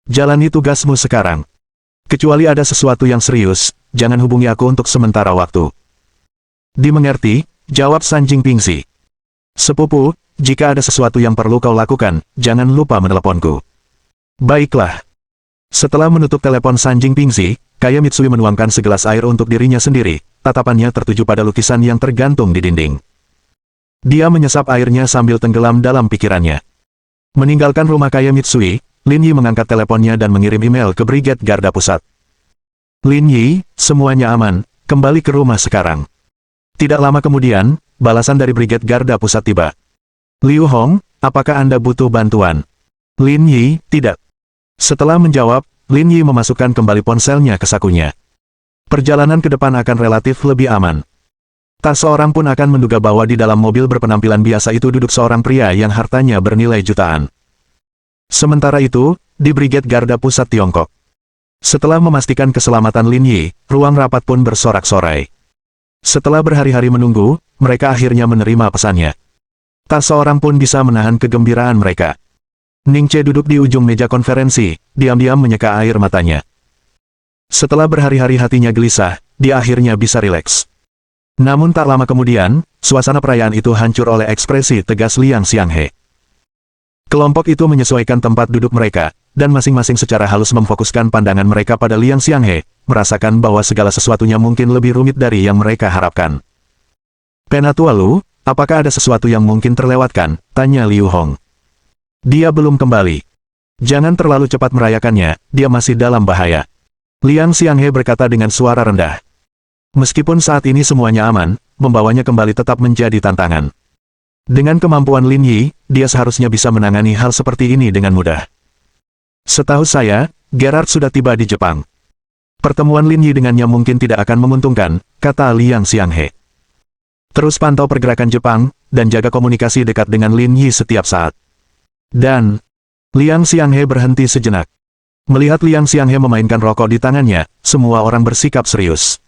Jalani tugasmu sekarang. Kecuali ada sesuatu yang serius, jangan hubungi aku untuk sementara waktu. Dimengerti, jawab Sanjing Pingsi. Sepupu, jika ada sesuatu yang perlu kau lakukan, jangan lupa meneleponku. Baiklah. Setelah menutup telepon Sanjing Pingsi, Kaie Mitsui menuangkan segelas air untuk dirinya sendiri, tatapannya tertuju pada lukisan yang tergantung di dinding. Dia menyesap airnya sambil tenggelam dalam pikirannya. Meninggalkan rumah Kaie Mitsui, Lin Yi mengangkat teleponnya dan mengirim email ke Brigade Garda Pusat. Lin Yi, semuanya aman, kembali ke rumah sekarang. Tidak lama kemudian, balasan dari Brigade Garda Pusat tiba. Liu Hong, apakah Anda butuh bantuan? Lin Yi, tidak. Setelah menjawab, Lin Yi memasukkan kembali ponselnya ke sakunya. Perjalanan ke depan akan relatif lebih aman. Tak seorang pun akan menduga bahwa di dalam mobil berpenampilan biasa itu duduk seorang pria yang hartanya bernilai jutaan. Sementara itu, di Brigade Garda Pusat Tiongkok. Setelah memastikan keselamatan Lin Yi, ruang rapat pun bersorak-sorai. Setelah berhari-hari menunggu, mereka akhirnya menerima pesannya. Tak seorang pun bisa menahan kegembiraan mereka. Ning Che duduk di ujung meja konferensi, diam-diam menyeka air matanya. Setelah berhari-hari hatinya gelisah, dia akhirnya bisa rileks. Namun tak lama kemudian, suasana perayaan itu hancur oleh ekspresi tegas Liang Xianghe. Kelompok itu menyesuaikan tempat duduk mereka, dan masing-masing secara halus memfokuskan pandangan mereka pada Liang Xianghe, merasakan bahwa segala sesuatunya mungkin lebih rumit dari yang mereka harapkan. Penatua Lu, apakah ada sesuatu yang mungkin terlewatkan? Tanya Liu Hong. Dia belum kembali. Jangan terlalu cepat merayakannya, dia masih dalam bahaya. Liang Xianghe berkata dengan suara rendah. Meskipun saat ini semuanya aman, membawanya kembali tetap menjadi tantangan. Dengan kemampuan Lin Yi, dia seharusnya bisa menangani hal seperti ini dengan mudah. Setahu saya, Gerard sudah tiba di Jepang. Pertemuan Lin Yi dengannya mungkin tidak akan menguntungkan, kata Liang Xianghe. Terus pantau pergerakan Jepang, dan jaga komunikasi dekat dengan Lin Yi setiap saat. Dan, Liang Xianghe berhenti sejenak. Melihat Liang Xianghe memainkan rokok di tangannya, semua orang bersikap serius.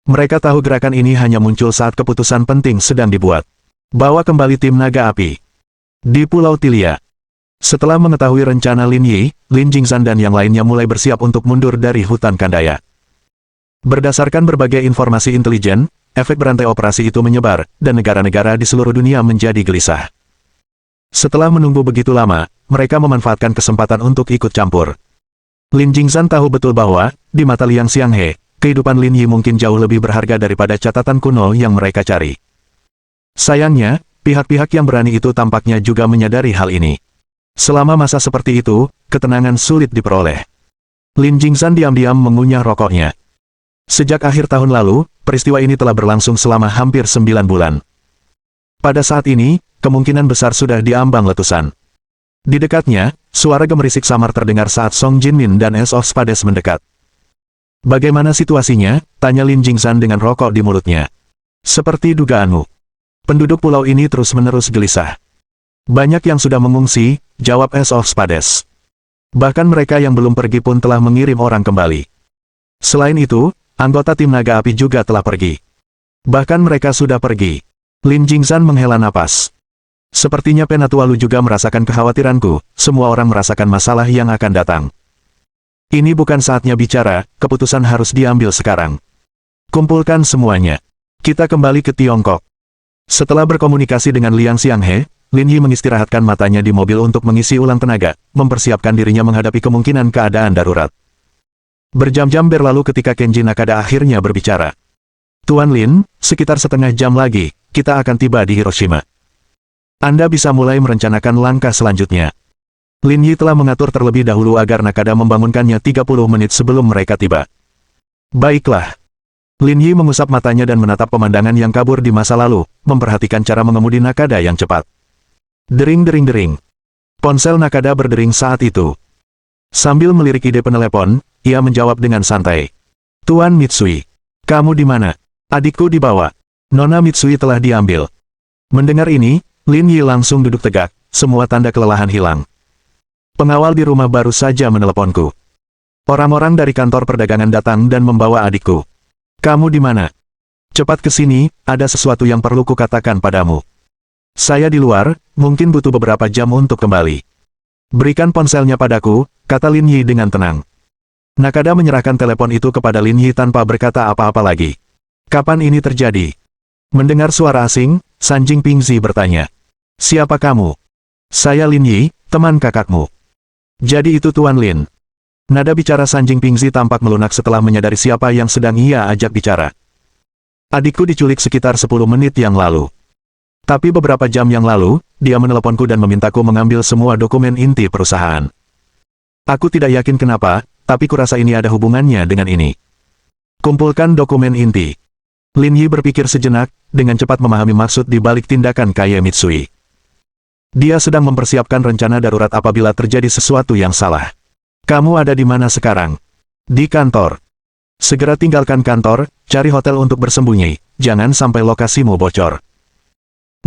Mereka tahu gerakan ini hanya muncul saat keputusan penting sedang dibuat. Bawa kembali tim naga api. Di Pulau Tilia. Setelah mengetahui rencana Lin Yi, Lin Jingzhan dan yang lainnya mulai bersiap untuk mundur dari hutan Kandaya. Berdasarkan berbagai informasi intelijen, efek berantai operasi itu menyebar, dan negara-negara di seluruh dunia menjadi gelisah. Setelah menunggu begitu lama, mereka memanfaatkan kesempatan untuk ikut campur. Lin Jingzhan tahu betul bahwa, di mata Liang Xianghe, kehidupan Lin Yi mungkin jauh lebih berharga daripada catatan kuno yang mereka cari. Sayangnya, pihak-pihak yang berani itu tampaknya juga menyadari hal ini. Selama masa seperti itu, ketenangan sulit diperoleh. Lin Jingzhan diam-diam mengunyah rokoknya. Sejak akhir tahun lalu, peristiwa ini telah berlangsung selama hampir 9 bulan. Pada saat ini, kemungkinan besar sudah diambang letusan. Di dekatnya, suara gemerisik samar terdengar saat Song Jinmin dan Es of Spades mendekat. Bagaimana situasinya? Tanya Lin Jingzhan dengan rokok di mulutnya. Seperti dugaanmu. Penduduk pulau ini terus-menerus gelisah. Banyak yang sudah mengungsi, jawab Es of Spades. Bahkan mereka yang belum pergi pun telah mengirim orang kembali. Selain itu, anggota tim naga api juga telah pergi. Bahkan mereka sudah pergi. Lin Jingzhan menghela napas. Sepertinya Penatua Lu juga merasakan kekhawatiranku, semua orang merasakan masalah yang akan datang. Ini bukan saatnya bicara, keputusan harus diambil sekarang. Kumpulkan semuanya. Kita kembali ke Tiongkok. Setelah berkomunikasi dengan Liang Xianghe, Lin Yi mengistirahatkan matanya di mobil untuk mengisi ulang tenaga, mempersiapkan dirinya menghadapi kemungkinan keadaan darurat. Berjam-jam berlalu ketika Kenji Nakada akhirnya berbicara. Tuan Lin, sekitar setengah jam lagi, kita akan tiba di Hiroshima. Anda bisa mulai merencanakan langkah selanjutnya. Lin Yi telah mengatur terlebih dahulu agar Nakada membangunkannya 30 menit sebelum mereka tiba. Baiklah. Lin Yi mengusap matanya dan menatap pemandangan yang kabur di masa lalu, memperhatikan cara mengemudi Nakada yang cepat. Dering-dering-dering. Ponsel Nakada berdering saat itu. Sambil melirik ide penelepon, ia menjawab dengan santai. Tuan Mitsui, kamu di mana? Adikku dibawa. Nona Mitsui telah diambil. Mendengar ini, Lin Yi langsung duduk tegak, semua tanda kelelahan hilang. Pengawal di rumah baru saja meneleponku. Orang-orang dari kantor perdagangan datang dan membawa adikku. Kamu di mana? Cepat ke sini, ada sesuatu yang perlu kukatakan padamu. Saya di luar, mungkin butuh beberapa jam untuk kembali. Berikan ponselnya padaku, kata Lin Yi dengan tenang. Nakada menyerahkan telepon itu kepada Lin Yi tanpa berkata apa-apa lagi. Kapan ini terjadi? Mendengar suara asing, Sanjing Pingzi bertanya. Siapa kamu? Saya Lin Yi, teman kakakmu. Jadi itu Tuan Lin. Nada bicara Sanjing Pingzi tampak melunak setelah menyadari siapa yang sedang ia ajak bicara. Adikku diculik sekitar 10 menit yang lalu. Tapi beberapa jam yang lalu, dia meneleponku dan memintaku mengambil semua dokumen inti perusahaan. Aku tidak yakin kenapa, tapi kurasa ini ada hubungannya dengan ini. Kumpulkan dokumen inti. Lin Yi berpikir sejenak, dengan cepat memahami maksud di balik tindakan Kaye Mitsui. Dia sedang mempersiapkan rencana darurat apabila terjadi sesuatu yang salah. Kamu ada di mana sekarang? Di kantor. Segera tinggalkan kantor, cari hotel untuk bersembunyi, jangan sampai lokasimu bocor.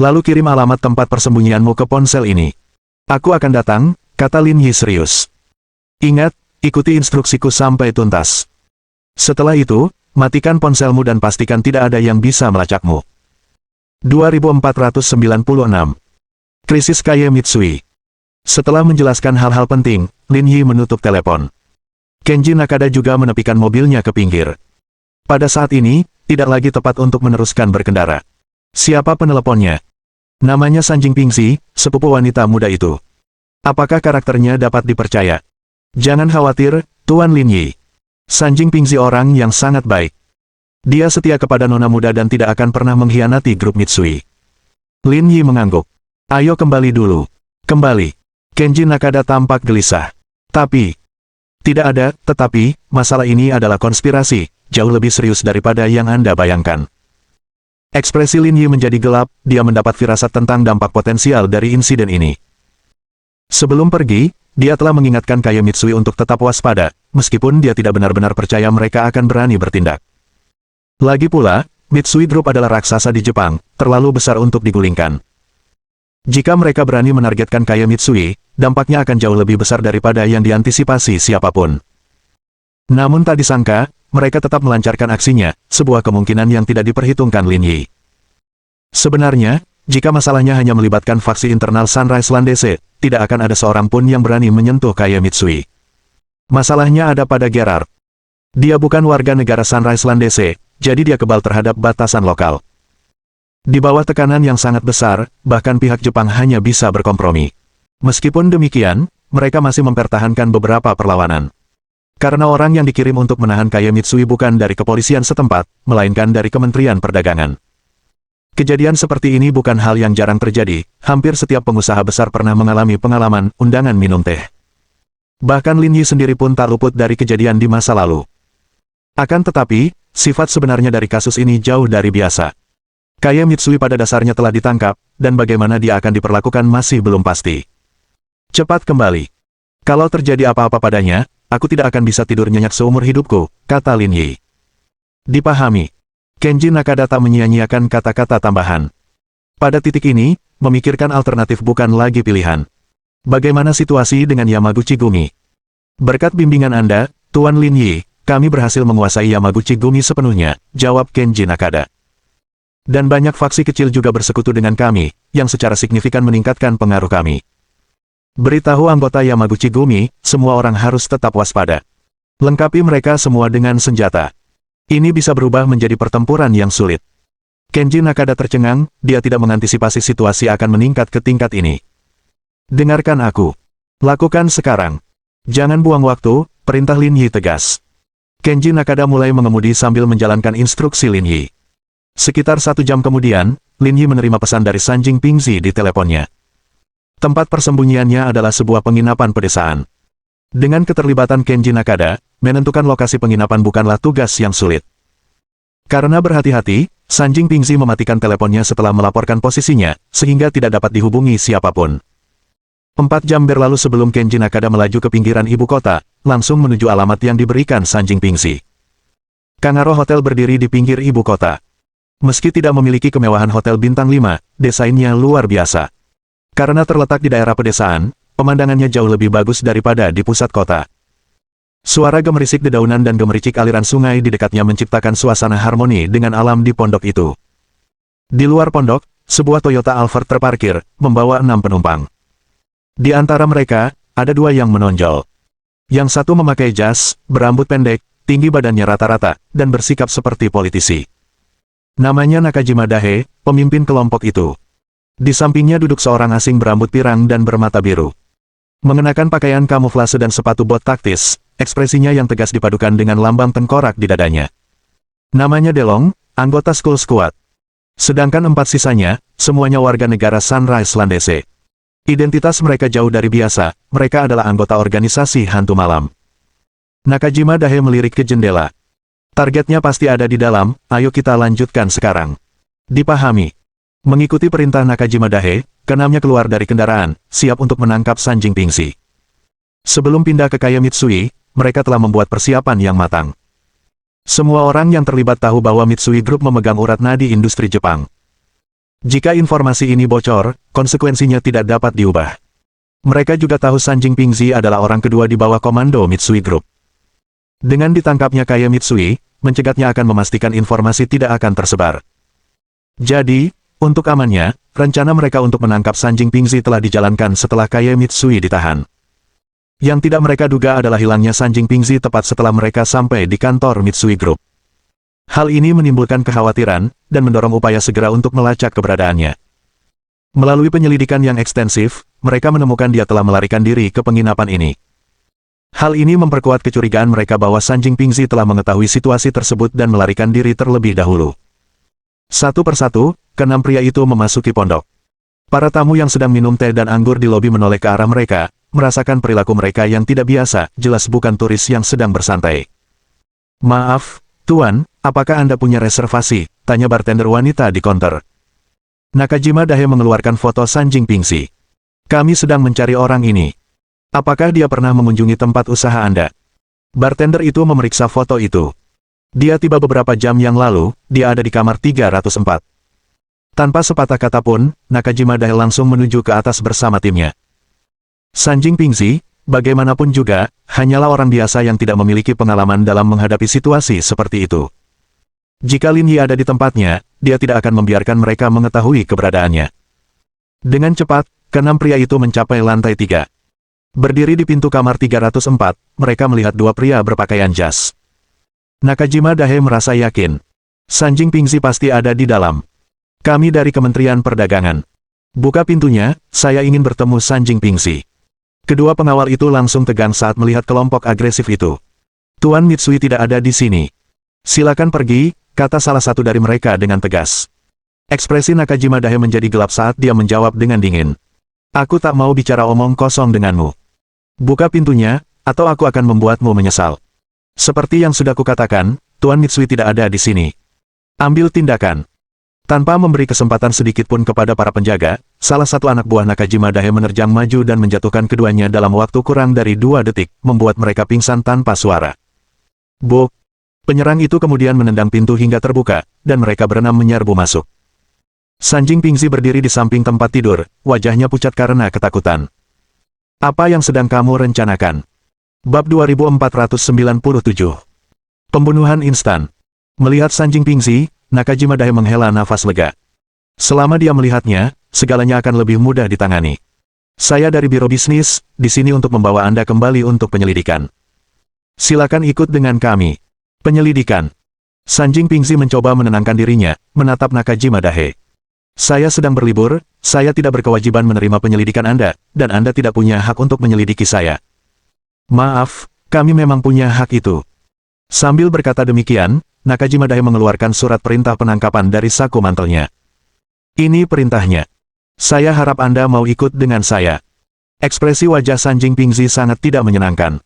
Lalu kirim alamat tempat persembunyianmu ke ponsel ini. Aku akan datang, kata Lin Yi serius. Ingat, ikuti instruksiku sampai tuntas. Setelah itu, matikan ponselmu dan pastikan tidak ada yang bisa melacakmu. 2496. Krisis Kaye Mitsui. Setelah menjelaskan hal-hal penting, Lin Yi menutup telepon. Kenji Nakada juga menepikan mobilnya ke pinggir. Pada saat ini, tidak lagi tepat untuk meneruskan berkendara. Siapa peneleponnya? Namanya Sanjing Pingzi, sepupu wanita muda itu. Apakah karakternya dapat dipercaya? Jangan khawatir, Tuan Lin Yi. Sanjing Pingzi orang yang sangat baik. Dia setia kepada nona muda dan tidak akan pernah mengkhianati grup Mitsui. Lin Yi mengangguk. Ayo kembali dulu. Kembali. Kenji Nakada tampak gelisah. Tetapi, masalah ini adalah konspirasi, jauh lebih serius daripada yang Anda bayangkan. Ekspresi Lin Yi menjadi gelap, dia mendapat firasat tentang dampak potensial dari insiden ini. Sebelum pergi, dia telah mengingatkan Kaye Mitsui untuk tetap waspada, meskipun dia tidak benar-benar percaya mereka akan berani bertindak. Lagi pula, Mitsui Group adalah raksasa di Jepang, terlalu besar untuk digulingkan. Jika mereka berani menargetkan Kaye Mitsui, dampaknya akan jauh lebih besar daripada yang diantisipasi siapapun. Namun tak disangka, mereka tetap melancarkan aksinya, sebuah kemungkinan yang tidak diperhitungkan Lin Yi. Sebenarnya, jika masalahnya hanya melibatkan faksi internal Sunrise Landese, tidak akan ada seorang pun yang berani menyentuh Kaye Mitsui. Masalahnya ada pada Gerard. Dia bukan warga negara Sunrise Landese, jadi dia kebal terhadap batasan lokal. Di bawah tekanan yang sangat besar, bahkan pihak Jepang hanya bisa berkompromi. Meskipun demikian, mereka masih mempertahankan beberapa perlawanan. Karena orang yang dikirim untuk menahan Kaye Mitsui bukan dari kepolisian setempat, melainkan dari Kementerian Perdagangan. Kejadian seperti ini bukan hal yang jarang terjadi, hampir setiap pengusaha besar pernah mengalami pengalaman undangan minum teh. Bahkan Lin Yi sendiri pun tak luput dari kejadian di masa lalu. Akan tetapi, sifat sebenarnya dari kasus ini jauh dari biasa. Kaye Mitsui pada dasarnya telah ditangkap, dan bagaimana dia akan diperlakukan masih belum pasti. Cepat kembali. Kalau terjadi apa-apa padanya, aku tidak akan bisa tidur nyenyak seumur hidupku, kata Lin Yi. Dipahami. Kenji Nakada tak menyia-nyiakan kata-kata tambahan. Pada titik ini, memikirkan alternatif bukan lagi pilihan. Bagaimana situasi dengan Yamaguchi Gumi? Berkat bimbingan Anda, Tuan Lin Yi, kami berhasil menguasai Yamaguchi Gumi sepenuhnya, jawab Kenji Nakada. Dan banyak faksi kecil juga bersekutu dengan kami, yang secara signifikan meningkatkan pengaruh kami. Beritahu anggota Yamaguchi Gumi, semua orang harus tetap waspada. Lengkapi mereka semua dengan senjata. Ini bisa berubah menjadi pertempuran yang sulit. Kenji Nakada tercengang, dia tidak mengantisipasi situasi akan meningkat ke tingkat ini. Dengarkan aku. Lakukan sekarang. Jangan buang waktu, perintah Lin Yi tegas. Kenji Nakada mulai mengemudi sambil menjalankan instruksi Lin Yi. Sekitar 1 jam kemudian, Lin Yi menerima pesan dari Sanjing Pingzi di teleponnya. Tempat persembunyiannya adalah sebuah penginapan pedesaan. Dengan keterlibatan Kenji Nakada, menentukan lokasi penginapan bukanlah tugas yang sulit. Karena berhati-hati, Sanjing Pingzi mematikan teleponnya setelah melaporkan posisinya, sehingga tidak dapat dihubungi siapapun. 4 jam berlalu sebelum Kenji Nakada melaju ke pinggiran ibu kota, langsung menuju alamat yang diberikan Sanjing Pingzi. Kangaro Hotel berdiri di pinggir ibu kota. Meski tidak memiliki kemewahan hotel bintang 5, desainnya luar biasa. Karena terletak di daerah pedesaan, pemandangannya jauh lebih bagus daripada di pusat kota. Suara gemerisik dedaunan dan gemericik aliran sungai di dekatnya menciptakan suasana harmoni dengan alam di pondok itu. Di luar pondok, sebuah Toyota Alphard terparkir, membawa 6 penumpang. Di antara mereka, ada 2 yang menonjol. Yang satu memakai jas, berambut pendek, tinggi badannya rata-rata, dan bersikap seperti politisi. Namanya Nakajima Dahe, pemimpin kelompok itu. Di sampingnya duduk seorang asing berambut pirang dan bermata biru. Mengenakan pakaian kamuflase dan sepatu bot taktis, ekspresinya yang tegas dipadukan dengan lambang tengkorak di dadanya. Namanya Delong, anggota Skull Squad. Sedangkan 4 sisanya, semuanya warga negara Sunrise Landese. Identitas mereka jauh dari biasa, mereka adalah anggota organisasi hantu malam. Nakajima Dahe melirik ke jendela. Targetnya pasti ada di dalam, ayo kita lanjutkan sekarang. Dipahami. Mengikuti perintah Nakajima Dahe, keenamnya keluar dari kendaraan, siap untuk menangkap Sanjing Pingxi. Sebelum pindah ke Kaya Mitsui, mereka telah membuat persiapan yang matang. Semua orang yang terlibat tahu bahwa Mitsui Group memegang urat nadi industri Jepang. Jika informasi ini bocor, konsekuensinya tidak dapat diubah. Mereka juga tahu Sanjing Pingxi adalah orang kedua di bawah komando Mitsui Group. Dengan ditangkapnya Kaya Mitsui, mencegatnya akan memastikan informasi tidak akan tersebar. Jadi, untuk amannya, rencana mereka untuk menangkap Sanjing Pingxi telah dijalankan setelah Kaya Mitsui ditahan. Yang tidak mereka duga adalah hilangnya Sanjing Pingxi tepat setelah mereka sampai di kantor Mitsui Group. Hal ini menimbulkan kekhawatiran, dan mendorong upaya segera untuk melacak keberadaannya. Melalui penyelidikan yang ekstensif, mereka menemukan dia telah melarikan diri ke penginapan ini. Hal ini memperkuat kecurigaan mereka bahwa Sanjing Pingxi telah mengetahui situasi tersebut dan melarikan diri terlebih dahulu. Satu persatu, keenam pria itu memasuki pondok. Para tamu yang sedang minum teh dan anggur di lobi menoleh ke arah mereka, merasakan perilaku mereka yang tidak biasa, jelas bukan turis yang sedang bersantai. Maaf, Tuan, apakah Anda punya reservasi? Tanya bartender wanita di konter. Nakajima Dahe mengeluarkan foto Sanjing Pingxi. Kami sedang mencari orang ini. Apakah dia pernah mengunjungi tempat usaha Anda? Bartender itu memeriksa foto itu. Dia tiba beberapa jam yang lalu, dia ada di kamar 304. Tanpa sepatah kata pun, Nakajima Dahe langsung menuju ke atas bersama timnya. Sanjing Pingxi, bagaimanapun juga, hanyalah orang biasa yang tidak memiliki pengalaman dalam menghadapi situasi seperti itu. Jika Lin Yi ada di tempatnya, dia tidak akan membiarkan mereka mengetahui keberadaannya. Dengan cepat, keenam pria itu mencapai lantai 3. Berdiri di pintu kamar 304, mereka melihat dua pria berpakaian jas. Nakajima Dahe merasa yakin. Sanjing Pingxi pasti ada di dalam. Kami dari Kementerian Perdagangan. Buka pintunya, saya ingin bertemu Sanjing Pingxi. Kedua pengawal itu langsung tegang saat melihat kelompok agresif itu. Tuan Mitsui tidak ada di sini. Silakan pergi, kata salah satu dari mereka dengan tegas. Ekspresi Nakajima Dahe menjadi gelap saat dia menjawab dengan dingin. Aku tak mau bicara omong kosong denganmu. Buka pintunya, atau aku akan membuatmu menyesal. Seperti yang sudah kukatakan, Tuan Mitsui tidak ada di sini. Ambil tindakan. Tanpa memberi kesempatan sedikit pun kepada para penjaga, salah satu anak buah Nakajima Dahe menerjang maju dan menjatuhkan keduanya dalam waktu kurang dari 2 detik, membuat mereka pingsan tanpa suara. Bok! Penyerang itu kemudian menendang pintu hingga terbuka, dan mereka berenam menyerbu masuk. Sanjing Pingxi berdiri di samping tempat tidur, wajahnya pucat karena ketakutan. Apa yang sedang kamu rencanakan? Bab 2497. Pembunuhan instan. Melihat Sanjing Pingxi, Nakajima Dahe menghela nafas lega. Selama dia melihatnya, segalanya akan lebih mudah ditangani. Saya dari Biro Bisnis, di sini untuk membawa Anda kembali untuk penyelidikan. Silakan ikut dengan kami. Penyelidikan. Sanjing Pingxi mencoba menenangkan dirinya, menatap Nakajima Dahe. Saya sedang berlibur, saya tidak berkewajiban menerima penyelidikan Anda, dan Anda tidak punya hak untuk menyelidiki saya. Maaf, kami memang punya hak itu. Sambil berkata demikian, Nakajima Dahe mengeluarkan surat perintah penangkapan dari saku mantelnya. Ini perintahnya. Saya harap Anda mau ikut dengan saya. Ekspresi wajah Sanjing Pingxi sangat tidak menyenangkan.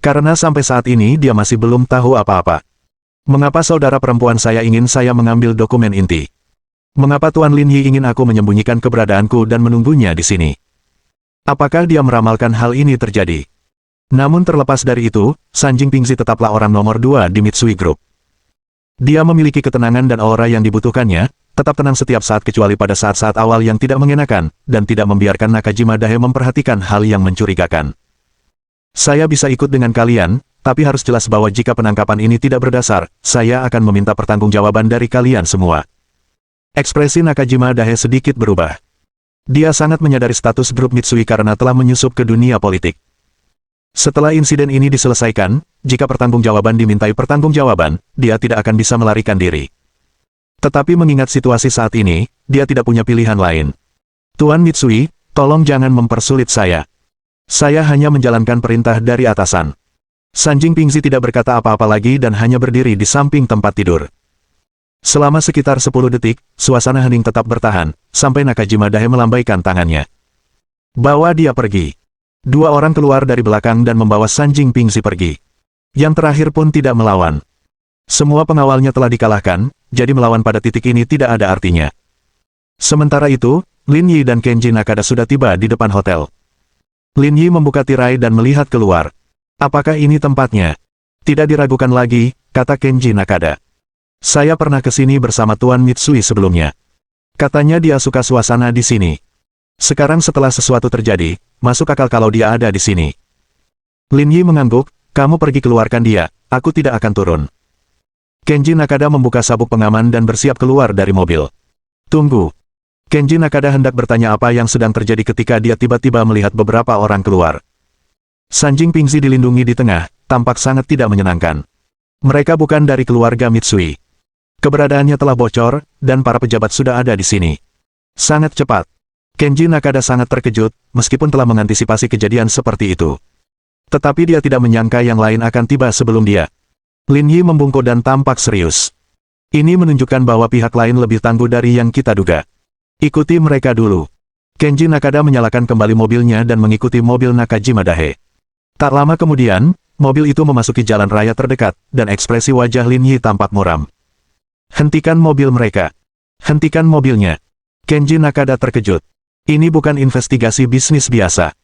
Karena sampai saat ini dia masih belum tahu apa-apa. Mengapa saudara perempuan saya ingin saya mengambil dokumen inti? Mengapa Tuan Lin Yi ingin aku menyembunyikan keberadaanku dan menunggunya di sini? Apakah dia meramalkan hal ini terjadi? Namun terlepas dari itu, Sanjing Pingxi tetaplah orang nomor 2 di Mitsui Group. Dia memiliki ketenangan dan aura yang dibutuhkannya, tetap tenang setiap saat kecuali pada saat-saat awal yang tidak mengenakan, dan tidak membiarkan Nakajima Dahe memperhatikan hal yang mencurigakan. Saya bisa ikut dengan kalian, tapi harus jelas bahwa jika penangkapan ini tidak berdasar, saya akan meminta pertanggungjawaban dari kalian semua. Ekspresi Nakajima Dahe sedikit berubah. Dia sangat menyadari status grup Mitsui karena telah menyusup ke dunia politik. Setelah insiden ini diselesaikan, jika pertanggungjawaban dimintai pertanggungjawaban, dia tidak akan bisa melarikan diri. Tetapi mengingat situasi saat ini, dia tidak punya pilihan lain. Tuan Mitsui, tolong jangan mempersulit saya. Saya hanya menjalankan perintah dari atasan. Sanjing Pingxi tidak berkata apa-apa lagi dan hanya berdiri di samping tempat tidur. Selama sekitar 10 detik, suasana hening tetap bertahan, sampai Nakajima Dahe melambaikan tangannya. Bawa dia pergi. Dua orang keluar dari belakang dan membawa Sanjing Pingxi pergi. Yang terakhir pun tidak melawan. Semua pengawalnya telah dikalahkan, jadi melawan pada titik ini tidak ada artinya. Sementara itu, Lin Yi dan Kenji Nakada sudah tiba di depan hotel. Lin Yi membuka tirai dan melihat keluar. Apakah ini tempatnya? Tidak diragukan lagi, kata Kenji Nakada. Saya pernah ke sini bersama Tuan Mitsui sebelumnya. Katanya dia suka suasana di sini. Sekarang setelah sesuatu terjadi, masuk akal kalau dia ada di sini. Lin Yi mengangguk, kamu pergi keluarkan dia, aku tidak akan turun. Kenji Nakada membuka sabuk pengaman dan bersiap keluar dari mobil. Tunggu. Kenji Nakada hendak bertanya apa yang sedang terjadi ketika dia tiba-tiba melihat beberapa orang keluar. Sanjing Pingzi dilindungi di tengah, tampak sangat tidak menyenangkan. Mereka bukan dari keluarga Mitsui. Keberadaannya telah bocor, dan para pejabat sudah ada di sini. Sangat cepat. Kenji Nakada sangat terkejut, meskipun telah mengantisipasi kejadian seperti itu. Tetapi dia tidak menyangka yang lain akan tiba sebelum dia. Lin Yi membungkuk dan tampak serius. Ini menunjukkan bahwa pihak lain lebih tangguh dari yang kita duga. Ikuti mereka dulu. Kenji Nakada menyalakan kembali mobilnya dan mengikuti mobil Nakajima Dahe. Tak lama kemudian, mobil itu memasuki jalan raya terdekat, dan ekspresi wajah Lin Yi tampak muram. Hentikan mobil mereka. Hentikan mobilnya. Kenji Nakada terkejut. Ini bukan investigasi bisnis biasa.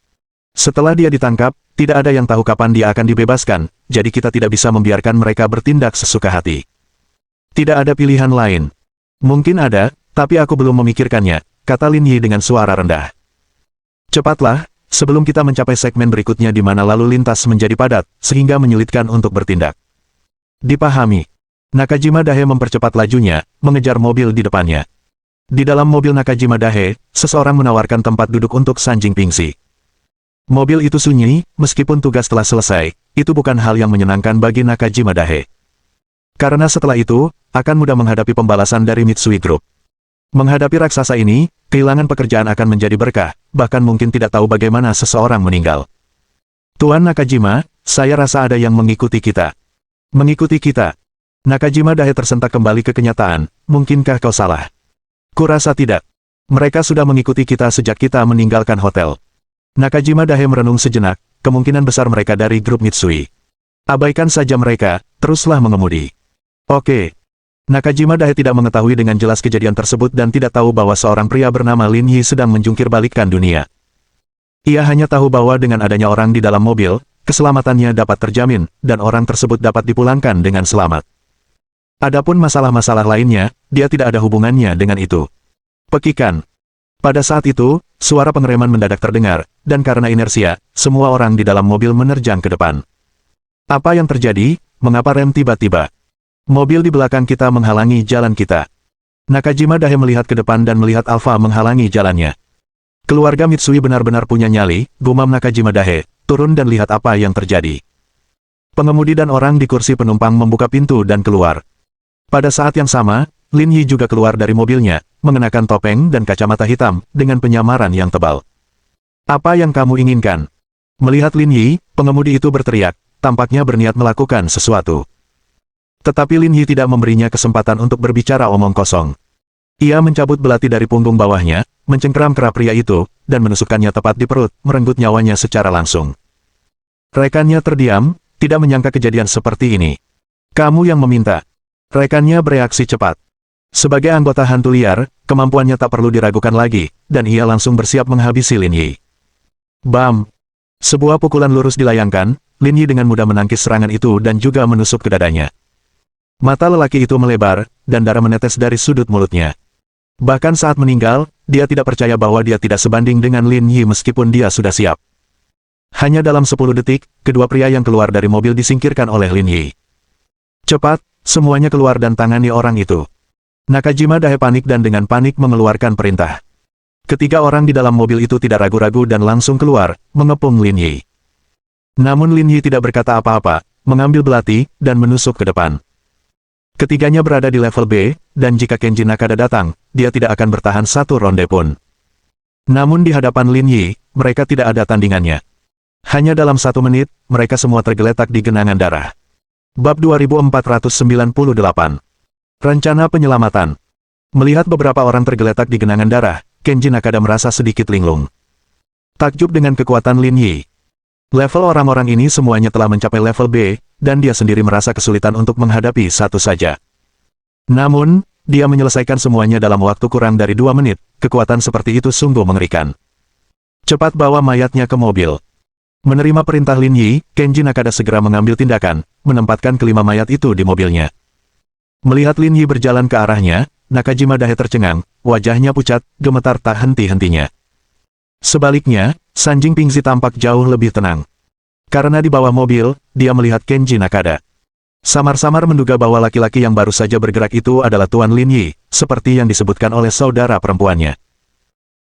Setelah dia ditangkap, tidak ada yang tahu kapan dia akan dibebaskan, jadi kita tidak bisa membiarkan mereka bertindak sesuka hati. Tidak ada pilihan lain. Mungkin ada, tapi aku belum memikirkannya, kata Lin Yi dengan suara rendah. Cepatlah, sebelum kita mencapai segmen berikutnya di mana lalu lintas menjadi padat, sehingga menyulitkan untuk bertindak. Dipahami. Nakajima Dahe mempercepat lajunya, mengejar mobil di depannya. Di dalam mobil Nakajima Dahe, seseorang menawarkan tempat duduk untuk Sanjing Pingzi. Mobil itu sunyi, meskipun tugas telah selesai, itu bukan hal yang menyenangkan bagi Nakajima Dahe. Karena setelah itu, akan mudah menghadapi pembalasan dari Mitsui Group. Menghadapi raksasa ini, kehilangan pekerjaan akan menjadi berkah, bahkan mungkin tidak tahu bagaimana seseorang meninggal. Tuan Nakajima, saya rasa ada yang mengikuti kita. Mengikuti kita. Nakajima Dahe tersentak kembali ke kenyataan, mungkinkah kau salah? Kurasa tidak. Mereka sudah mengikuti kita sejak kita meninggalkan hotel. Nakajima Dahe merenung sejenak, kemungkinan besar mereka dari grup Mitsui. Abaikan saja mereka, teruslah mengemudi. Oke. Nakajima Dahe tidak mengetahui dengan jelas kejadian tersebut dan tidak tahu bahwa seorang pria bernama Lin Yi sedang menjungkir balikkan dunia. Ia hanya tahu bahwa dengan adanya orang di dalam mobil, keselamatannya dapat terjamin, dan orang tersebut dapat dipulangkan dengan selamat. Adapun masalah-masalah lainnya, dia tidak ada hubungannya dengan itu. Pekikan. Pada saat itu, suara pengereman mendadak terdengar, dan karena inersia, semua orang di dalam mobil menerjang ke depan. Apa yang terjadi? Mengapa rem tiba-tiba? Mobil di belakang kita menghalangi jalan kita. Nakajima Dahe melihat ke depan dan melihat Alpha menghalangi jalannya. Keluarga Mitsui benar-benar punya nyali, gumam Nakajima Dahe, turun dan lihat apa yang terjadi. Pengemudi dan orang di kursi penumpang membuka pintu dan keluar. Pada saat yang sama, Lin Yi juga keluar dari mobilnya, mengenakan topeng dan kacamata hitam, dengan penyamaran yang tebal. Apa yang kamu inginkan? Melihat Lin Yi, pengemudi itu berteriak, tampaknya berniat melakukan sesuatu. Tetapi Lin Yi tidak memberinya kesempatan untuk berbicara omong kosong. Ia mencabut belati dari punggung bawahnya, mencengkeram kera pria itu, dan menusukkannya tepat di perut, merenggut nyawanya secara langsung. Rekannya terdiam, tidak menyangka kejadian seperti ini. Kamu yang meminta. Rekannya bereaksi cepat. Sebagai anggota hantu liar, kemampuannya tak perlu diragukan lagi, dan ia langsung bersiap menghabisi Lin Yi. Bam! Sebuah pukulan lurus dilayangkan, Lin Yi dengan mudah menangkis serangan itu dan juga menusuk ke dadanya. Mata lelaki itu melebar, dan darah menetes dari sudut mulutnya. Bahkan saat meninggal, dia tidak percaya bahwa dia tidak sebanding dengan Lin Yi meskipun dia sudah siap. Hanya dalam 10 detik, kedua pria yang keluar dari mobil disingkirkan oleh Lin Yi. Cepat, semuanya keluar dan tangani orang itu. Nakajima Dahe panik dan dengan panik mengeluarkan perintah. Ketiga orang di dalam mobil itu tidak ragu-ragu dan langsung keluar, mengepung Lin Yi. Namun Lin Yi tidak berkata apa-apa, mengambil belati, dan menusuk ke depan. Ketiganya berada di level B, dan jika Kenji Nakada datang, dia tidak akan bertahan satu ronde pun. Namun di hadapan Lin Yi, mereka tidak ada tandingannya. Hanya dalam 1 menit, mereka semua tergeletak di genangan darah. Bab 2498. Rencana penyelamatan. Melihat beberapa orang tergeletak di genangan darah, Kenji Nakada merasa sedikit linglung. Takjub dengan kekuatan Lin Yi. Level orang-orang ini semuanya telah mencapai level B, dan dia sendiri merasa kesulitan untuk menghadapi satu saja. Namun, dia menyelesaikan semuanya dalam waktu kurang dari 2 menit, kekuatan seperti itu sungguh mengerikan. Cepat bawa mayatnya ke mobil. Menerima perintah Lin Yi, Kenji Nakada segera mengambil tindakan, menempatkan kelima mayat itu di mobilnya. Melihat Lin Yi berjalan ke arahnya, Nakajima Dahe tercengang, wajahnya pucat, gemetar tak henti-hentinya. Sebaliknya, Sanjing Pingzi tampak jauh lebih tenang. Karena di bawah mobil, dia melihat Kenji Nakada. Samar-samar menduga bahwa laki-laki yang baru saja bergerak itu adalah Tuan Lin Yi, seperti yang disebutkan oleh saudara perempuannya.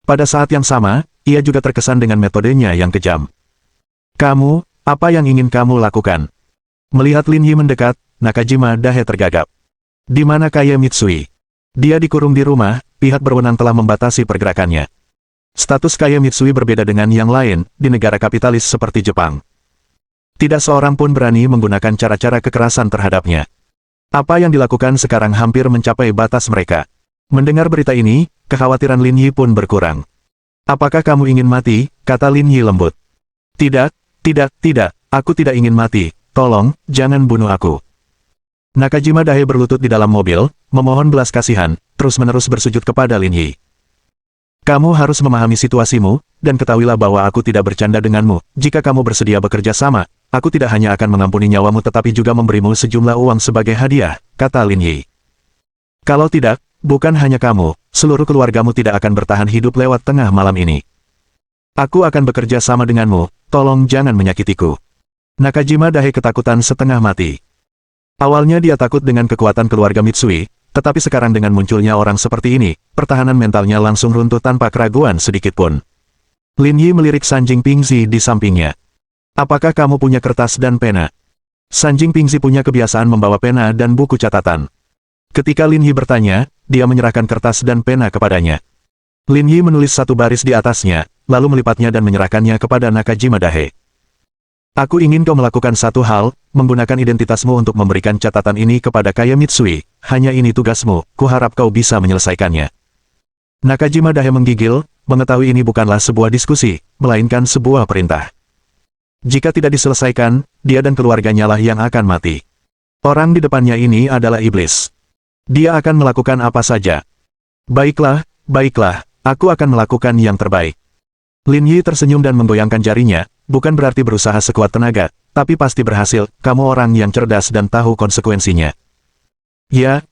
Pada saat yang sama, ia juga terkesan dengan metodenya yang kejam. Kamu, apa yang ingin kamu lakukan? Melihat Lin Yi mendekat, Nakajima Dahe tergagap. Di mana Kaye Mitsui? Dia dikurung di rumah, pihak berwenang telah membatasi pergerakannya. Status Kaye Mitsui berbeda dengan yang lain, di negara kapitalis seperti Jepang. Tidak seorang pun berani menggunakan cara-cara kekerasan terhadapnya. Apa yang dilakukan sekarang hampir mencapai batas mereka. Mendengar berita ini, kekhawatiran Lin Yi pun berkurang. Apakah kamu ingin mati? Kata Lin Yi lembut. Tidak, aku tidak ingin mati, tolong, jangan bunuh aku. Nakajima Dahe berlutut di dalam mobil, memohon belas kasihan, terus-menerus bersujud kepada Lin Yi. Kamu harus memahami situasimu, dan ketahuilah bahwa aku tidak bercanda denganmu. Jika kamu bersedia bekerja sama, aku tidak hanya akan mengampuni nyawamu tetapi juga memberimu sejumlah uang sebagai hadiah, kata Lin Yi. Kalau tidak, bukan hanya kamu, seluruh keluargamu tidak akan bertahan hidup lewat tengah malam ini. Aku akan bekerja sama denganmu, tolong jangan menyakitiku. Nakajima Dahe ketakutan setengah mati. Awalnya dia takut dengan kekuatan keluarga Mitsui, tetapi sekarang dengan munculnya orang seperti ini, pertahanan mentalnya langsung runtuh tanpa keraguan sedikitpun. Lin Yi melirik Sanjing Pingzi di sampingnya. Apakah kamu punya kertas dan pena? Sanjing Pingzi punya kebiasaan membawa pena dan buku catatan. Ketika Lin Yi bertanya, dia menyerahkan kertas dan pena kepadanya. Lin Yi menulis satu baris di atasnya, lalu melipatnya dan menyerahkannya kepada Nakajima Dahe. Aku ingin kau melakukan satu hal, menggunakan identitasmu untuk memberikan catatan ini kepada Kaye Mitsui, hanya ini tugasmu, kuharap kau bisa menyelesaikannya. Nakajima Dahe menggigil, mengetahui ini bukanlah sebuah diskusi, melainkan sebuah perintah. Jika tidak diselesaikan, dia dan keluarganya lah yang akan mati. Orang di depannya ini adalah iblis. Dia akan melakukan apa saja. Baiklah, aku akan melakukan yang terbaik. Lin Yi tersenyum dan menggoyangkan jarinya, bukan berarti berusaha sekuat tenaga, tapi pasti berhasil, kamu orang yang cerdas dan tahu konsekuensinya. Ya,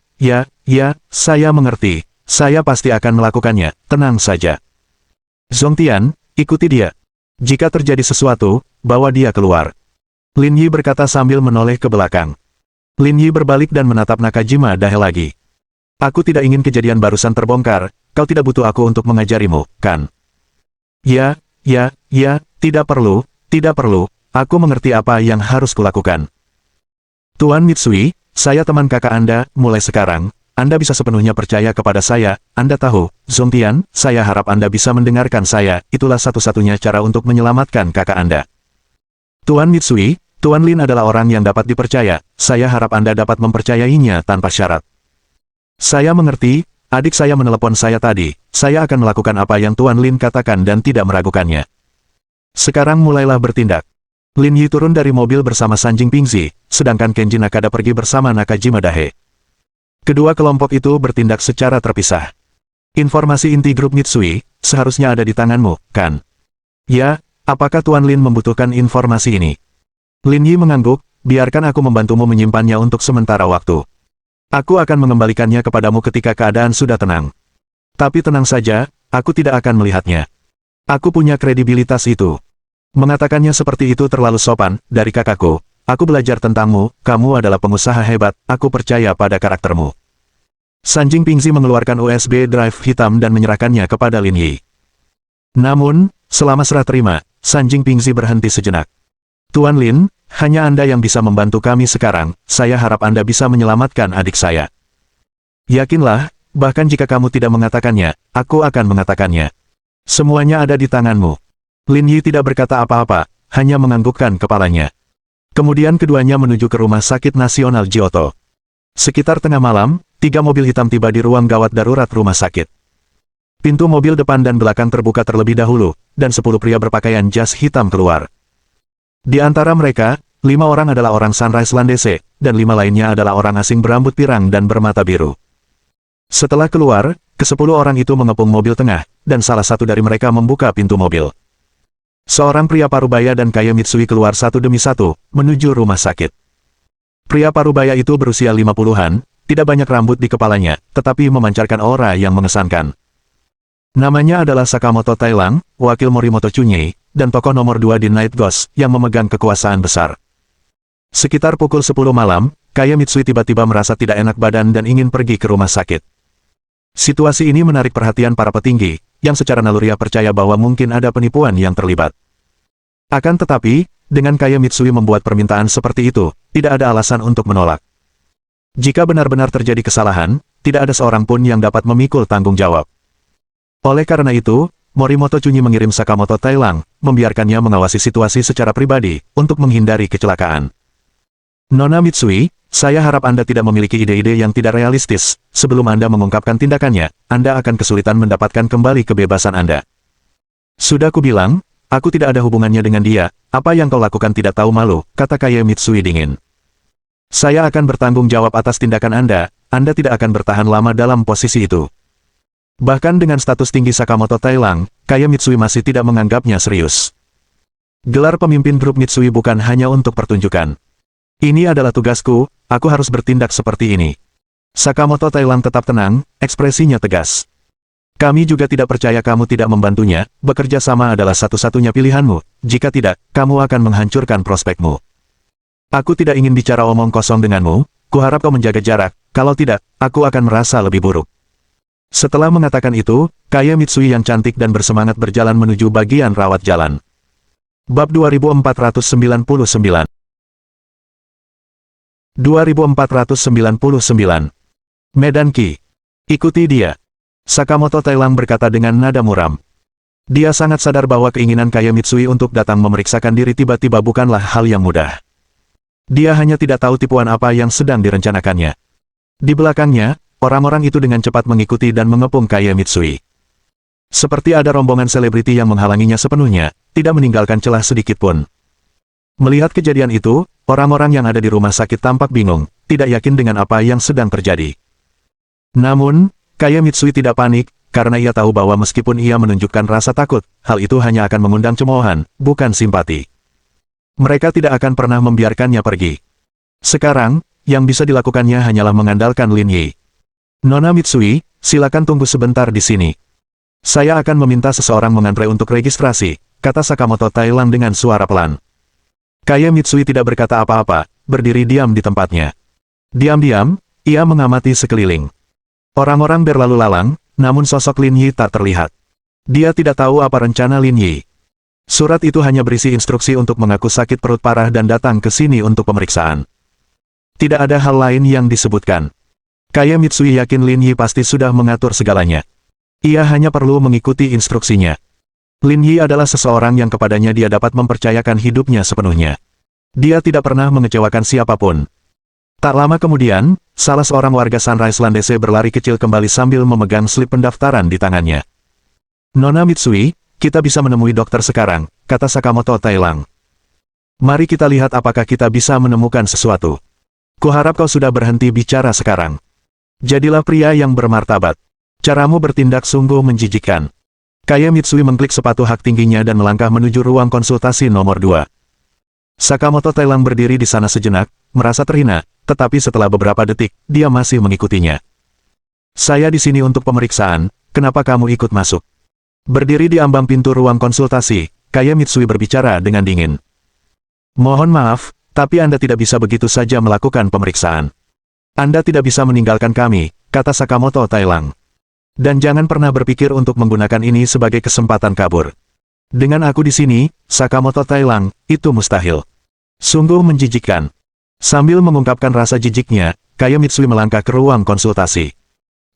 saya mengerti, saya pasti akan melakukannya, tenang saja. Zongtian, ikuti dia. Jika terjadi sesuatu, bawa dia keluar. Lin Yi berkata sambil menoleh ke belakang. Lin Yi berbalik dan menatap Nakajima Dahe lagi. Aku tidak ingin kejadian barusan terbongkar, kau tidak butuh aku untuk mengajarimu, kan? Ya, tidak perlu, aku mengerti apa yang harus kulakukan. Tuan Mitsui, saya teman kakak Anda, mulai sekarang, Anda bisa sepenuhnya percaya kepada saya, Anda tahu, Zongtian, saya harap Anda bisa mendengarkan saya, itulah satu-satunya cara untuk menyelamatkan kakak Anda. Tuan Mitsui, Tuan Lin adalah orang yang dapat dipercaya, saya harap Anda dapat mempercayainya tanpa syarat. Saya mengerti, adik saya menelepon saya tadi, saya akan melakukan apa yang Tuan Lin katakan dan tidak meragukannya. Sekarang mulailah bertindak. Lin Yi turun dari mobil bersama Sanjing Pingzi, sedangkan Kenji Nakada pergi bersama Nakajima Dahe. Kedua kelompok itu bertindak secara terpisah. Informasi inti grup Mitsui, seharusnya ada di tanganmu, kan? Ya, apakah Tuan Lin membutuhkan informasi ini? Lin Yi mengangguk, biarkan aku membantumu menyimpannya untuk sementara waktu. Aku akan mengembalikannya kepadamu ketika keadaan sudah tenang. Tapi tenang saja, aku tidak akan melihatnya. Aku punya kredibilitas itu. Mengatakannya seperti itu terlalu sopan, dari kakakku. Aku belajar tentangmu, kamu adalah pengusaha hebat, aku percaya pada karaktermu. Sanjing Pingzi mengeluarkan USB drive hitam dan menyerahkannya kepada Lin Yi. Namun, selama serah terima, Sanjing Pingzi berhenti sejenak. Tuan Lin, hanya Anda yang bisa membantu kami sekarang, saya harap Anda bisa menyelamatkan adik saya. Yakinlah, bahkan jika kamu tidak mengatakannya, aku akan mengatakannya. Semuanya ada di tanganmu. Lin Yi tidak berkata apa-apa, hanya menganggukkan kepalanya. Kemudian keduanya menuju ke Rumah Sakit Nasional Johto. Sekitar tengah malam, 3 mobil hitam tiba di ruang gawat darurat rumah sakit. Pintu mobil depan dan belakang terbuka terlebih dahulu, dan 10 pria berpakaian jas hitam keluar. Di antara mereka, 5 orang adalah orang Sunrise Landese, dan 5 lainnya adalah orang asing berambut pirang dan bermata biru. Setelah keluar, ke-10 orang itu mengepung mobil tengah, dan salah satu dari mereka membuka pintu mobil. Seorang pria parubaya dan Kaya Mitsui keluar satu demi satu, menuju rumah sakit. Pria parubaya itu berusia 50-an, tidak banyak rambut di kepalanya, tetapi memancarkan aura yang mengesankan. Namanya adalah Sakamoto Tailang, wakil Morimoto Chunye, dan tokoh nomor 2 di Night Ghost, yang memegang kekuasaan besar. Sekitar pukul 10 malam, Kaya Mitsui tiba-tiba merasa tidak enak badan dan ingin pergi ke rumah sakit. Situasi ini menarik perhatian para petinggi, yang secara naluriah percaya bahwa mungkin ada penipuan yang terlibat. Akan tetapi, dengan Kaya Mitsui membuat permintaan seperti itu, tidak ada alasan untuk menolak. Jika benar-benar terjadi kesalahan, tidak ada seorang pun yang dapat memikul tanggung jawab. Oleh karena itu, Morimoto Chunye mengirim Sakamoto Tailang, membiarkannya mengawasi situasi secara pribadi, untuk menghindari kecelakaan. Nona Mitsui, saya harap Anda tidak memiliki ide-ide yang tidak realistis. Sebelum Anda mengungkapkan tindakannya, Anda akan kesulitan mendapatkan kembali kebebasan Anda. Sudah kubilang, aku tidak ada hubungannya dengan dia, apa yang kau lakukan tidak tahu malu, kata Kaya Mitsui dingin. Saya akan bertanggung jawab atas tindakan Anda tidak akan bertahan lama dalam posisi itu. Bahkan dengan status tinggi Sakamoto Tailang, Kaya Mitsui masih tidak menganggapnya serius. Gelar pemimpin grup Mitsui bukan hanya untuk pertunjukan. Ini adalah tugasku, aku harus bertindak seperti ini. Sakamoto Tailang tetap tenang, ekspresinya tegas. Kami juga tidak percaya kamu tidak membantunya, bekerja sama adalah satu-satunya pilihanmu, jika tidak, kamu akan menghancurkan prospekmu. Aku tidak ingin bicara omong kosong denganmu, kuharap kau menjaga jarak, kalau tidak, aku akan merasa lebih buruk. Setelah mengatakan itu, Kaya Mitsui yang cantik dan bersemangat berjalan menuju bagian rawat jalan. Bab 2499 2499 Medan Ki. Ikuti dia. Sakamoto Tailang berkata dengan nada muram. Dia sangat sadar bahwa keinginan Kaya Mitsui untuk datang memeriksakan diri tiba-tiba bukanlah hal yang mudah. Dia hanya tidak tahu tipuan apa yang sedang direncanakannya. Di belakangnya, orang-orang itu dengan cepat mengikuti dan mengepung Kaya Mitsui. Seperti ada rombongan selebriti yang menghalanginya sepenuhnya, tidak meninggalkan celah sedikit pun. Melihat kejadian itu, orang-orang yang ada di rumah sakit tampak bingung, tidak yakin dengan apa yang sedang terjadi. Namun, Kaya Mitsui tidak panik, karena ia tahu bahwa meskipun ia menunjukkan rasa takut, hal itu hanya akan mengundang cemoohan, bukan simpati. Mereka tidak akan pernah membiarkannya pergi. Sekarang, yang bisa dilakukannya hanyalah mengandalkan Lin Yi. Nona Mitsui, silakan tunggu sebentar di sini. Saya akan meminta seseorang mengantre untuk registrasi, kata Sakamoto Tailang dengan suara pelan. Kaya Mitsui tidak berkata apa-apa, berdiri diam di tempatnya. Diam-diam, ia mengamati sekeliling. Orang-orang berlalu lalang, namun sosok Lin Yi tak terlihat. Dia tidak tahu apa rencana Lin Yi. Surat itu hanya berisi instruksi untuk mengaku sakit perut parah dan datang ke sini untuk pemeriksaan. Tidak ada hal lain yang disebutkan. Kaya Mitsui yakin Lin Yi pasti sudah mengatur segalanya. Ia hanya perlu mengikuti instruksinya. Lin Yi adalah seseorang yang kepadanya dia dapat mempercayakan hidupnya sepenuhnya. Dia tidak pernah mengecewakan siapapun. Tak lama kemudian, salah seorang warga Sunrise Landese berlari kecil kembali sambil memegang slip pendaftaran di tangannya. Nona Mitsui, kita bisa menemui dokter sekarang, kata Sakamoto Tailang. Mari kita lihat apakah kita bisa menemukan sesuatu. Kuharap kau sudah berhenti bicara sekarang. Jadilah pria yang bermartabat. Caramu bertindak sungguh menjijikkan. Kaya Mitsui mengklik sepatu hak tingginya dan melangkah menuju ruang konsultasi nomor 2. Sakamoto Tailang berdiri di sana sejenak, merasa terhina, tetapi setelah beberapa detik, dia masih mengikutinya. Saya di sini untuk pemeriksaan, kenapa kamu ikut masuk? Berdiri di ambang pintu ruang konsultasi, Kaya Mitsui berbicara dengan dingin. Mohon maaf, tapi Anda tidak bisa begitu saja melakukan pemeriksaan. Anda tidak bisa meninggalkan kami, kata Sakamoto Tailang. Dan jangan pernah berpikir untuk menggunakan ini sebagai kesempatan kabur. Dengan aku di sini, Sakamoto Tailang, itu mustahil. Sungguh menjijikkan. Sambil mengungkapkan rasa jijiknya, Kaya Mitsui melangkah ke ruang konsultasi.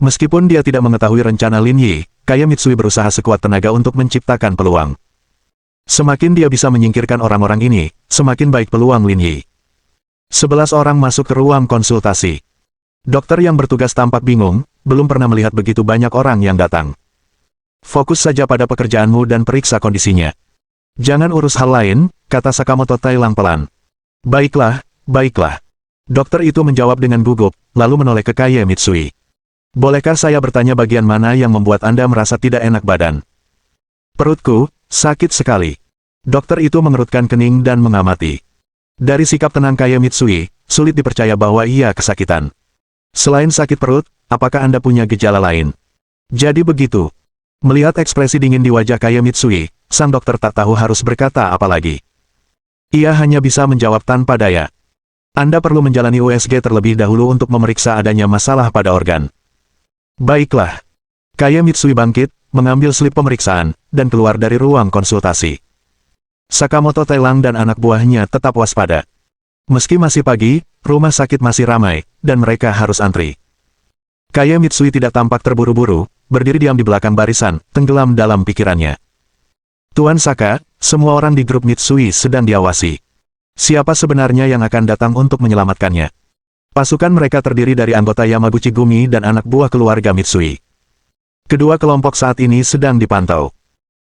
Meskipun dia tidak mengetahui rencana Lin Yi, Kaya Mitsui berusaha sekuat tenaga untuk menciptakan peluang. Semakin dia bisa menyingkirkan orang-orang ini, semakin baik peluang Lin Yi. 11 orang masuk ke ruang konsultasi. Dokter yang bertugas tampak bingung, belum pernah melihat begitu banyak orang yang datang. Fokus saja pada pekerjaanmu dan periksa kondisinya. Jangan urus hal lain, kata Sakamoto Tailang pelan. Baiklah, baiklah. Dokter itu menjawab dengan gugup, lalu menoleh ke Kaye Mitsui. Bolehkah saya bertanya bagian mana yang membuat Anda merasa tidak enak badan? Perutku, sakit sekali. Dokter itu mengerutkan kening dan mengamati. Dari sikap tenang Kaye Mitsui, sulit dipercaya bahwa ia kesakitan. Selain sakit perut, apakah Anda punya gejala lain? Jadi begitu. Melihat ekspresi dingin di wajah Kaye Mitsui, sang dokter tak tahu harus berkata apa lagi. Ia hanya bisa menjawab tanpa daya. Anda perlu menjalani USG terlebih dahulu untuk memeriksa adanya masalah pada organ. Baiklah. Kaye Mitsui bangkit, mengambil slip pemeriksaan, dan keluar dari ruang konsultasi. Sakamoto Tailang dan anak buahnya tetap waspada. Meski masih pagi, rumah sakit masih ramai, dan mereka harus antri. Kaye Mitsui tidak tampak terburu-buru, berdiri diam di belakang barisan, tenggelam dalam pikirannya. Tuan Saka, semua orang di grup Mitsui sedang diawasi. Siapa sebenarnya yang akan datang untuk menyelamatkannya? Pasukan mereka terdiri dari anggota Yamaguchi Gumi dan anak buah keluarga Mitsui. Kedua kelompok saat ini sedang dipantau.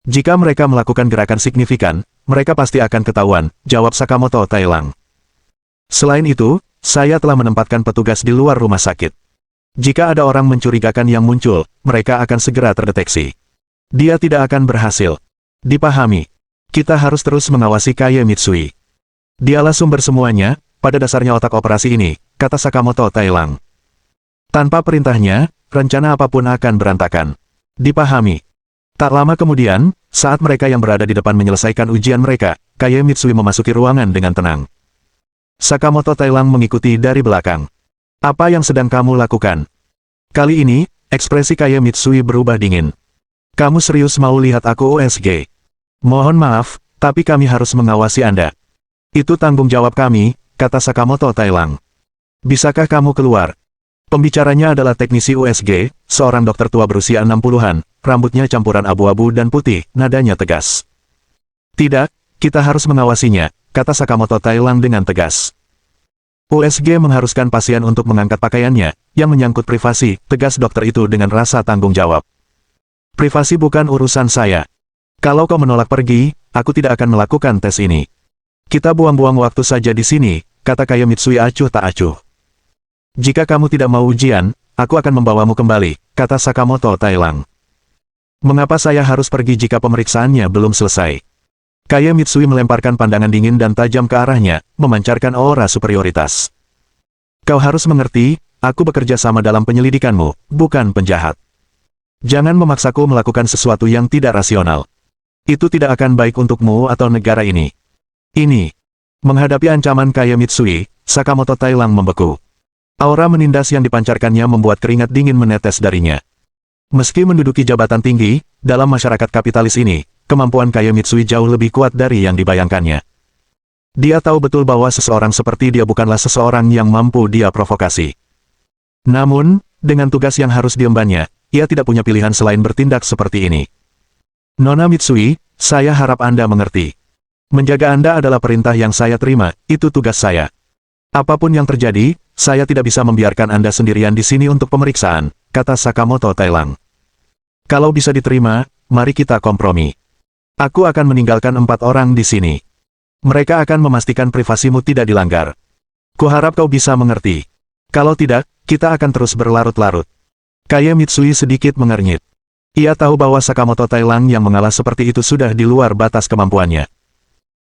Jika mereka melakukan gerakan signifikan, mereka pasti akan ketahuan, jawab Sakamoto Tailang. Selain itu, saya telah menempatkan petugas di luar rumah sakit. Jika ada orang mencurigakan yang muncul, mereka akan segera terdeteksi. Dia tidak akan berhasil. Dipahami. Kita harus terus mengawasi Kaye Mitsui. Dialah sumber semuanya, pada dasarnya otak operasi ini, kata Sakamoto Tailang. Tanpa perintahnya, rencana apapun akan berantakan. Dipahami. Tak lama kemudian, saat mereka yang berada di depan menyelesaikan ujian mereka, Kaye Mitsui memasuki ruangan dengan tenang. Sakamoto Tailang mengikuti dari belakang. Apa yang sedang kamu lakukan? Kali ini, ekspresi Kaye Mitsui berubah dingin. Kamu serius mau lihat aku USG? Mohon maaf, tapi kami harus mengawasi Anda. Itu tanggung jawab kami, kata Sakamoto Tailang. Bisakah kamu keluar? Pembicaranya adalah teknisi USG, seorang dokter tua berusia 60-an, rambutnya campuran abu-abu dan putih, nadanya tegas. Tidak, kita harus mengawasinya, kata Sakamoto Tailang dengan tegas. USG mengharuskan pasien untuk mengangkat pakaiannya, yang menyangkut privasi, tegas dokter itu dengan rasa tanggung jawab. Privasi bukan urusan saya. Kalau kau menolak pergi, aku tidak akan melakukan tes ini. Kita buang-buang waktu saja di sini, kata Kaye Mitsui acuh tak acuh. Jika kamu tidak mau ujian, aku akan membawamu kembali, kata Sakamoto Tailang. Mengapa saya harus pergi jika pemeriksaannya belum selesai? Kaye Mitsui melemparkan pandangan dingin dan tajam ke arahnya, memancarkan aura superioritas. Kau harus mengerti, aku bekerja sama dalam penyelidikanmu, bukan penjahat. Jangan memaksaku melakukan sesuatu yang tidak rasional. Itu tidak akan baik untukmu atau negara ini. Ini. Menghadapi ancaman Kaye Mitsui, Sakamoto Tailang membeku. Aura menindas yang dipancarkannya membuat keringat dingin menetes darinya. Meski menduduki jabatan tinggi, dalam masyarakat kapitalis ini, kemampuan Kaye Mitsui jauh lebih kuat dari yang dibayangkannya. Dia tahu betul bahwa seseorang seperti dia bukanlah seseorang yang mampu dia provokasi. Namun, dengan tugas yang harus diembannya, ia tidak punya pilihan selain bertindak seperti ini. Nona Mitsui, saya harap Anda mengerti. Menjaga Anda adalah perintah yang saya terima, itu tugas saya. Apapun yang terjadi, saya tidak bisa membiarkan Anda sendirian di sini untuk pemeriksaan, kata Sakamoto Tailang. Kalau bisa diterima, mari kita kompromi. Aku akan meninggalkan 4 orang di sini. Mereka akan memastikan privasimu tidak dilanggar. Kuharap kau bisa mengerti. Kalau tidak, kita akan terus berlarut-larut. Kaye Mitsui sedikit mengernyit. Ia tahu bahwa Sakamoto Tailang yang mengalah seperti itu sudah di luar batas kemampuannya.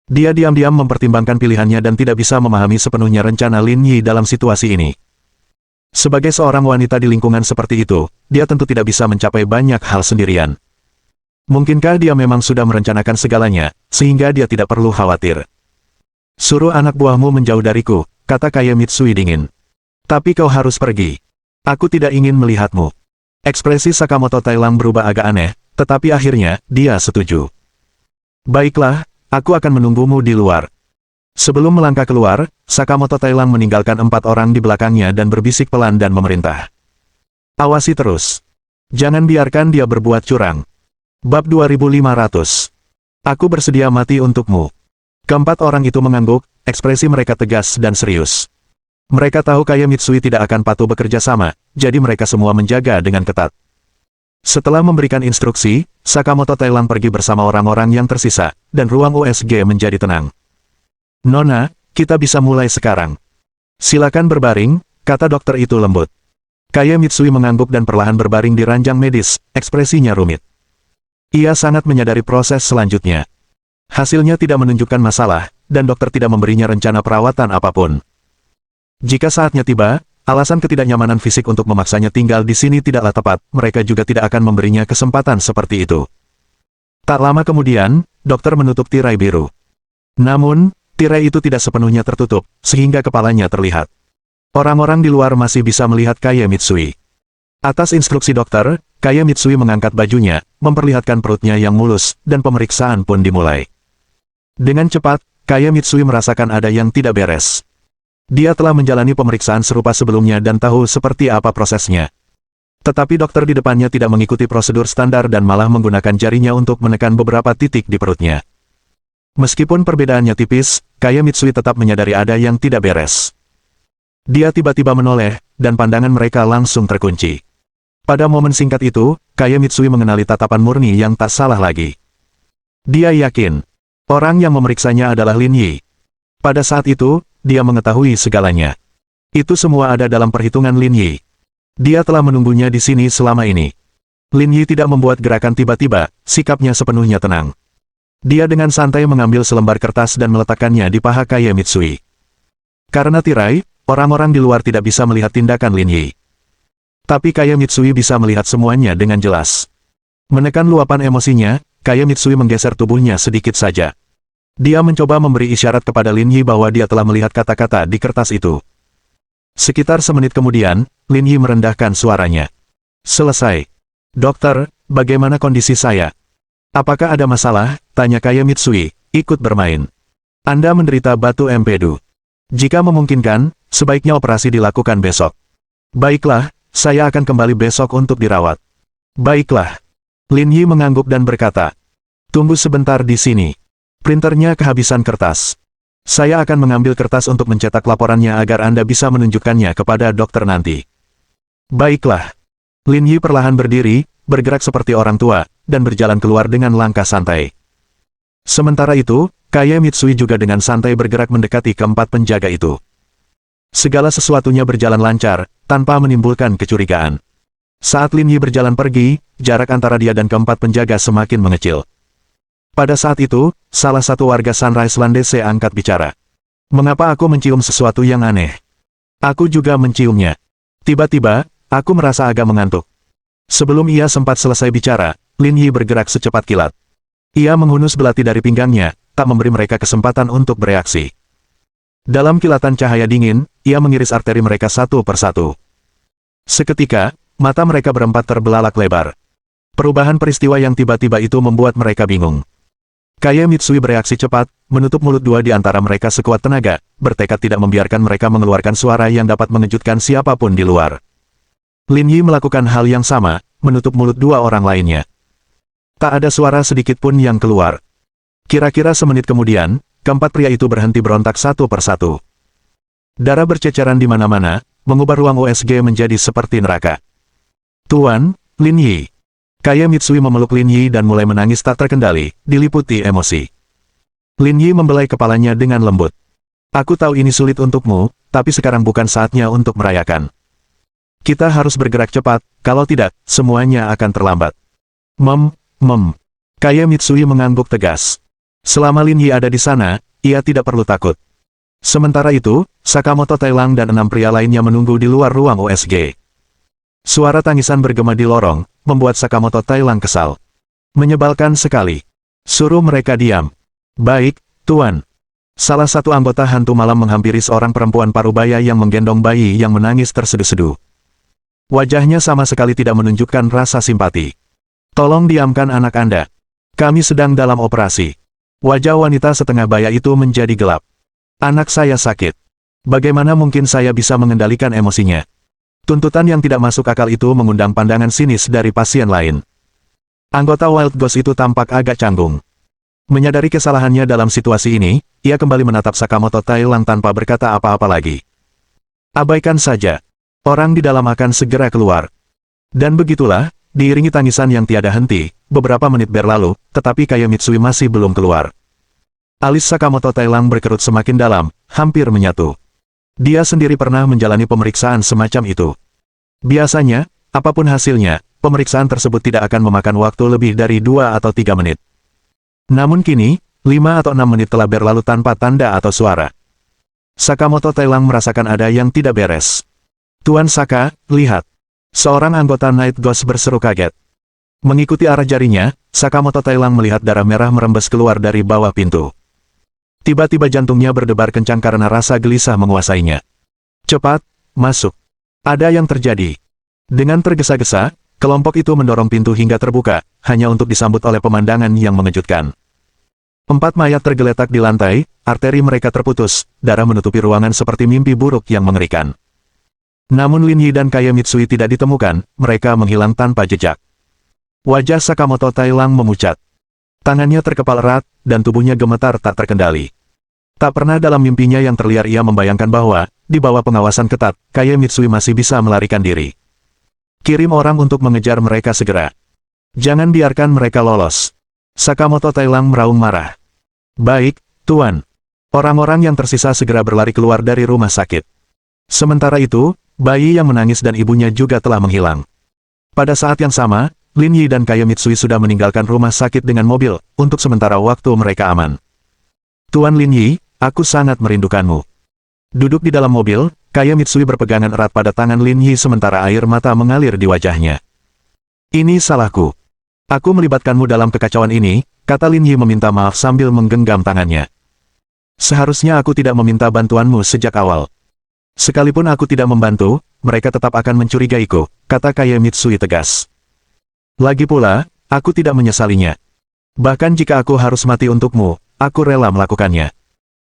Dia diam-diam mempertimbangkan pilihannya dan tidak bisa memahami sepenuhnya rencana Lin Yi dalam situasi ini. Sebagai seorang wanita di lingkungan seperti itu, dia tentu tidak bisa mencapai banyak hal sendirian. Mungkinkah dia memang sudah merencanakan segalanya, sehingga dia tidak perlu khawatir? Suruh anak buahmu menjauh dariku, kata Kaye Mitsui dingin. Tapi kau harus pergi. Aku tidak ingin melihatmu. Ekspresi Sakamoto Tailang berubah agak aneh, tetapi akhirnya, dia setuju. Baiklah, aku akan menunggumu di luar. Sebelum melangkah keluar, Sakamoto Tailang meninggalkan 4 orang di belakangnya dan berbisik pelan dan memerintah. Awasi terus. Jangan biarkan dia berbuat curang. Bab 2500. Aku bersedia mati untukmu. Keempat orang itu mengangguk, ekspresi mereka tegas dan serius. Mereka tahu Kaye Mitsui tidak akan patuh bekerja sama, jadi mereka semua menjaga dengan ketat. Setelah memberikan instruksi, Sakamoto Tailang pergi bersama orang-orang yang tersisa, dan ruang USG menjadi tenang. Nona, kita bisa mulai sekarang. Silakan berbaring, kata dokter itu lembut. Kaya Mitsui mengangguk dan perlahan berbaring di ranjang medis, ekspresinya rumit. Ia sangat menyadari proses selanjutnya. Hasilnya tidak menunjukkan masalah, dan dokter tidak memberinya rencana perawatan apapun. Jika saatnya tiba, alasan ketidaknyamanan fisik untuk memaksanya tinggal di sini tidaklah tepat, mereka juga tidak akan memberinya kesempatan seperti itu. Tak lama kemudian, dokter menutup tirai biru. Namun, tirai itu tidak sepenuhnya tertutup, sehingga kepalanya terlihat. Orang-orang di luar masih bisa melihat Kaya Mitsui. Atas instruksi dokter, Kaya Mitsui mengangkat bajunya, memperlihatkan perutnya yang mulus, dan pemeriksaan pun dimulai. Dengan cepat, Kaya Mitsui merasakan ada yang tidak beres. Dia telah menjalani pemeriksaan serupa sebelumnya dan tahu seperti apa prosesnya. Tetapi dokter di depannya tidak mengikuti prosedur standar dan malah menggunakan jarinya untuk menekan beberapa titik di perutnya. Meskipun perbedaannya tipis, Kaya Mitsui tetap menyadari ada yang tidak beres. Dia tiba-tiba menoleh, dan pandangan mereka langsung terkunci. Pada momen singkat itu, Kaya Mitsui mengenali tatapan murni yang tak salah lagi. Dia yakin, orang yang memeriksanya adalah Lin Yi. Pada saat itu, dia mengetahui segalanya. Itu semua ada dalam perhitungan Lin Yi. Dia telah menunggunya di sini selama ini. Lin Yi tidak membuat gerakan tiba-tiba, sikapnya sepenuhnya tenang. Dia dengan santai mengambil selembar kertas dan meletakkannya di paha Kaya Mitsui. Karena tirai, orang-orang di luar tidak bisa melihat tindakan Lin Yi. Tapi Kaya Mitsui bisa melihat semuanya dengan jelas. Menekan luapan emosinya, Kaya Mitsui menggeser tubuhnya sedikit saja. Dia mencoba memberi isyarat kepada Lin Yi bahwa dia telah melihat kata-kata di kertas itu. Sekitar semenit kemudian, Lin Yi merendahkan suaranya. Selesai. Dokter, bagaimana kondisi saya? Apakah ada masalah? Tanya Kaya Mitsui, ikut bermain. Anda menderita batu empedu. Jika memungkinkan, sebaiknya operasi dilakukan besok. Baiklah, saya akan kembali besok untuk dirawat. Baiklah. Lin Yi mengangguk dan berkata, tunggu sebentar di sini. Printernya kehabisan kertas. Saya akan mengambil kertas untuk mencetak laporannya agar Anda bisa menunjukkannya kepada dokter nanti. Baiklah. Lin Yi perlahan berdiri, bergerak seperti orang tua, dan berjalan keluar dengan langkah santai. Sementara itu, Kaya Mitsui juga dengan santai bergerak mendekati keempat penjaga itu. Segala sesuatunya berjalan lancar, tanpa menimbulkan kecurigaan. Saat Lin Yi berjalan pergi, jarak antara dia dan keempat penjaga semakin mengecil. Pada saat itu, salah satu warga Sunrise Landese angkat bicara. Mengapa aku mencium sesuatu yang aneh? Aku juga menciumnya. Tiba-tiba, aku merasa agak mengantuk. Sebelum ia sempat selesai bicara, Lin Yi bergerak secepat kilat. Ia menghunus belati dari pinggangnya, tak memberi mereka kesempatan untuk bereaksi. Dalam kilatan cahaya dingin, ia mengiris arteri mereka satu persatu. Seketika, mata mereka berempat terbelalak lebar. Perubahan peristiwa yang tiba-tiba itu membuat mereka bingung. Kaya Mitsui bereaksi cepat, menutup mulut dua di antara mereka sekuat tenaga, bertekad tidak membiarkan mereka mengeluarkan suara yang dapat mengejutkan siapapun di luar. Lin Yi melakukan hal yang sama, menutup mulut dua orang lainnya. Tak ada suara sedikit pun yang keluar. Kira-kira semenit kemudian, keempat pria itu berhenti berontak satu persatu. Darah berceceran di mana-mana, mengubah ruang USG menjadi seperti neraka. Tuan, Lin Yi. Kaya Mitsui memeluk Lin Yi dan mulai menangis tak terkendali, diliputi emosi. Lin Yi membelai kepalanya dengan lembut. Aku tahu ini sulit untukmu, tapi sekarang bukan saatnya untuk merayakan. Kita harus bergerak cepat, kalau tidak, semuanya akan terlambat. Kaya Mitsui mengangguk tegas. Selama Lin Yi ada di sana, ia tidak perlu takut. Sementara itu, Sakamoto Tailang dan 6 pria lainnya menunggu di luar ruang USG. Suara tangisan bergema di lorong, membuat Sakamoto Tailang kesal. Menyebalkan sekali. Suruh mereka diam. Baik, Tuan. Salah satu anggota hantu malam menghampiri seorang perempuan parubaya yang menggendong bayi yang menangis terseduh-seduh. Wajahnya sama sekali tidak menunjukkan rasa simpati. Tolong diamkan anak Anda. Kami sedang dalam operasi. Wajah wanita setengah baya itu menjadi gelap. Anak saya sakit. Bagaimana mungkin saya bisa mengendalikan emosinya? Tuntutan yang tidak masuk akal itu mengundang pandangan sinis dari pasien lain. Anggota Wild Ghost itu tampak agak canggung. Menyadari kesalahannya dalam situasi ini, ia kembali menatap Sakamoto Tailang tanpa berkata apa-apa lagi. Abaikan saja. Orang di dalam akan segera keluar. Dan begitulah, diiringi tangisan yang tiada henti, beberapa menit berlalu, tetapi Kaya Mitsui masih belum keluar. Alis Sakamoto Tailang berkerut semakin dalam, hampir menyatu. Dia sendiri pernah menjalani pemeriksaan semacam itu. Biasanya, apapun hasilnya, pemeriksaan tersebut tidak akan memakan waktu lebih dari 2 atau 3 menit. Namun kini, 5 atau 6 menit telah berlalu tanpa tanda atau suara. Sakamoto Tailang merasakan ada yang tidak beres. Tuan Saka, lihat. Seorang anggota Night Ghost berseru kaget. Mengikuti arah jarinya, Sakamoto Tailang melihat darah merah merembes keluar dari bawah pintu. Tiba-tiba jantungnya berdebar kencang karena rasa gelisah menguasainya. Cepat, masuk. Ada yang terjadi. Dengan tergesa-gesa, kelompok itu mendorong pintu hingga terbuka, hanya untuk disambut oleh pemandangan yang mengejutkan. 4 mayat tergeletak di lantai, arteri mereka terputus, darah menutupi ruangan seperti mimpi buruk yang mengerikan. Namun Lin Yi dan Kaya Mitsui tidak ditemukan, mereka menghilang tanpa jejak. Wajah Sakamoto Tailang memucat. Tangannya terkepal erat, dan tubuhnya gemetar tak terkendali. Tak pernah dalam mimpinya yang terliar ia membayangkan bahwa, di bawah pengawasan ketat, Kaya Mitsui masih bisa melarikan diri. Kirim orang untuk mengejar mereka segera. Jangan biarkan mereka lolos. Sakamoto Tailang meraung marah. Baik, Tuan. Orang-orang yang tersisa segera berlari keluar dari rumah sakit. Sementara itu, bayi yang menangis dan ibunya juga telah menghilang. Pada saat yang sama, Lin Yi dan Kaya Mitsui sudah meninggalkan rumah sakit dengan mobil, untuk sementara waktu mereka aman. Tuan Lin Yi, aku sangat merindukanmu. Duduk di dalam mobil, Kaya Mitsui berpegangan erat pada tangan Lin Yi sementara air mata mengalir di wajahnya. Ini salahku. Aku melibatkanmu dalam kekacauan ini, kata Lin Yi meminta maaf sambil menggenggam tangannya. Seharusnya aku tidak meminta bantuanmu sejak awal. Sekalipun aku tidak membantu, mereka tetap akan mencurigaiku, kata Kaya Mitsui tegas. Lagi pula, aku tidak menyesalinya. Bahkan jika aku harus mati untukmu, aku rela melakukannya.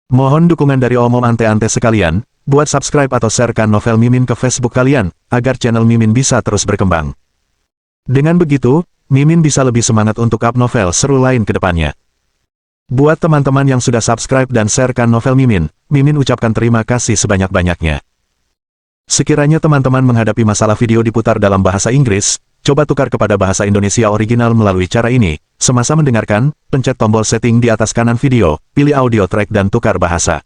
Mohon dukungan dari omom ante-ante sekalian, buat subscribe atau sharekan novel Mimin ke Facebook kalian, agar channel Mimin bisa terus berkembang. Dengan begitu, Mimin bisa lebih semangat untuk up novel seru lain ke depannya. Buat teman-teman yang sudah subscribe dan sharekan novel Mimin, Mimin ucapkan terima kasih sebanyak-banyaknya. Sekiranya teman-teman menghadapi masalah video diputar dalam bahasa Inggris, coba tukar kepada bahasa Indonesia original melalui cara ini. Semasa mendengarkan, pencet tombol setting di atas kanan video, pilih audio track dan tukar bahasa.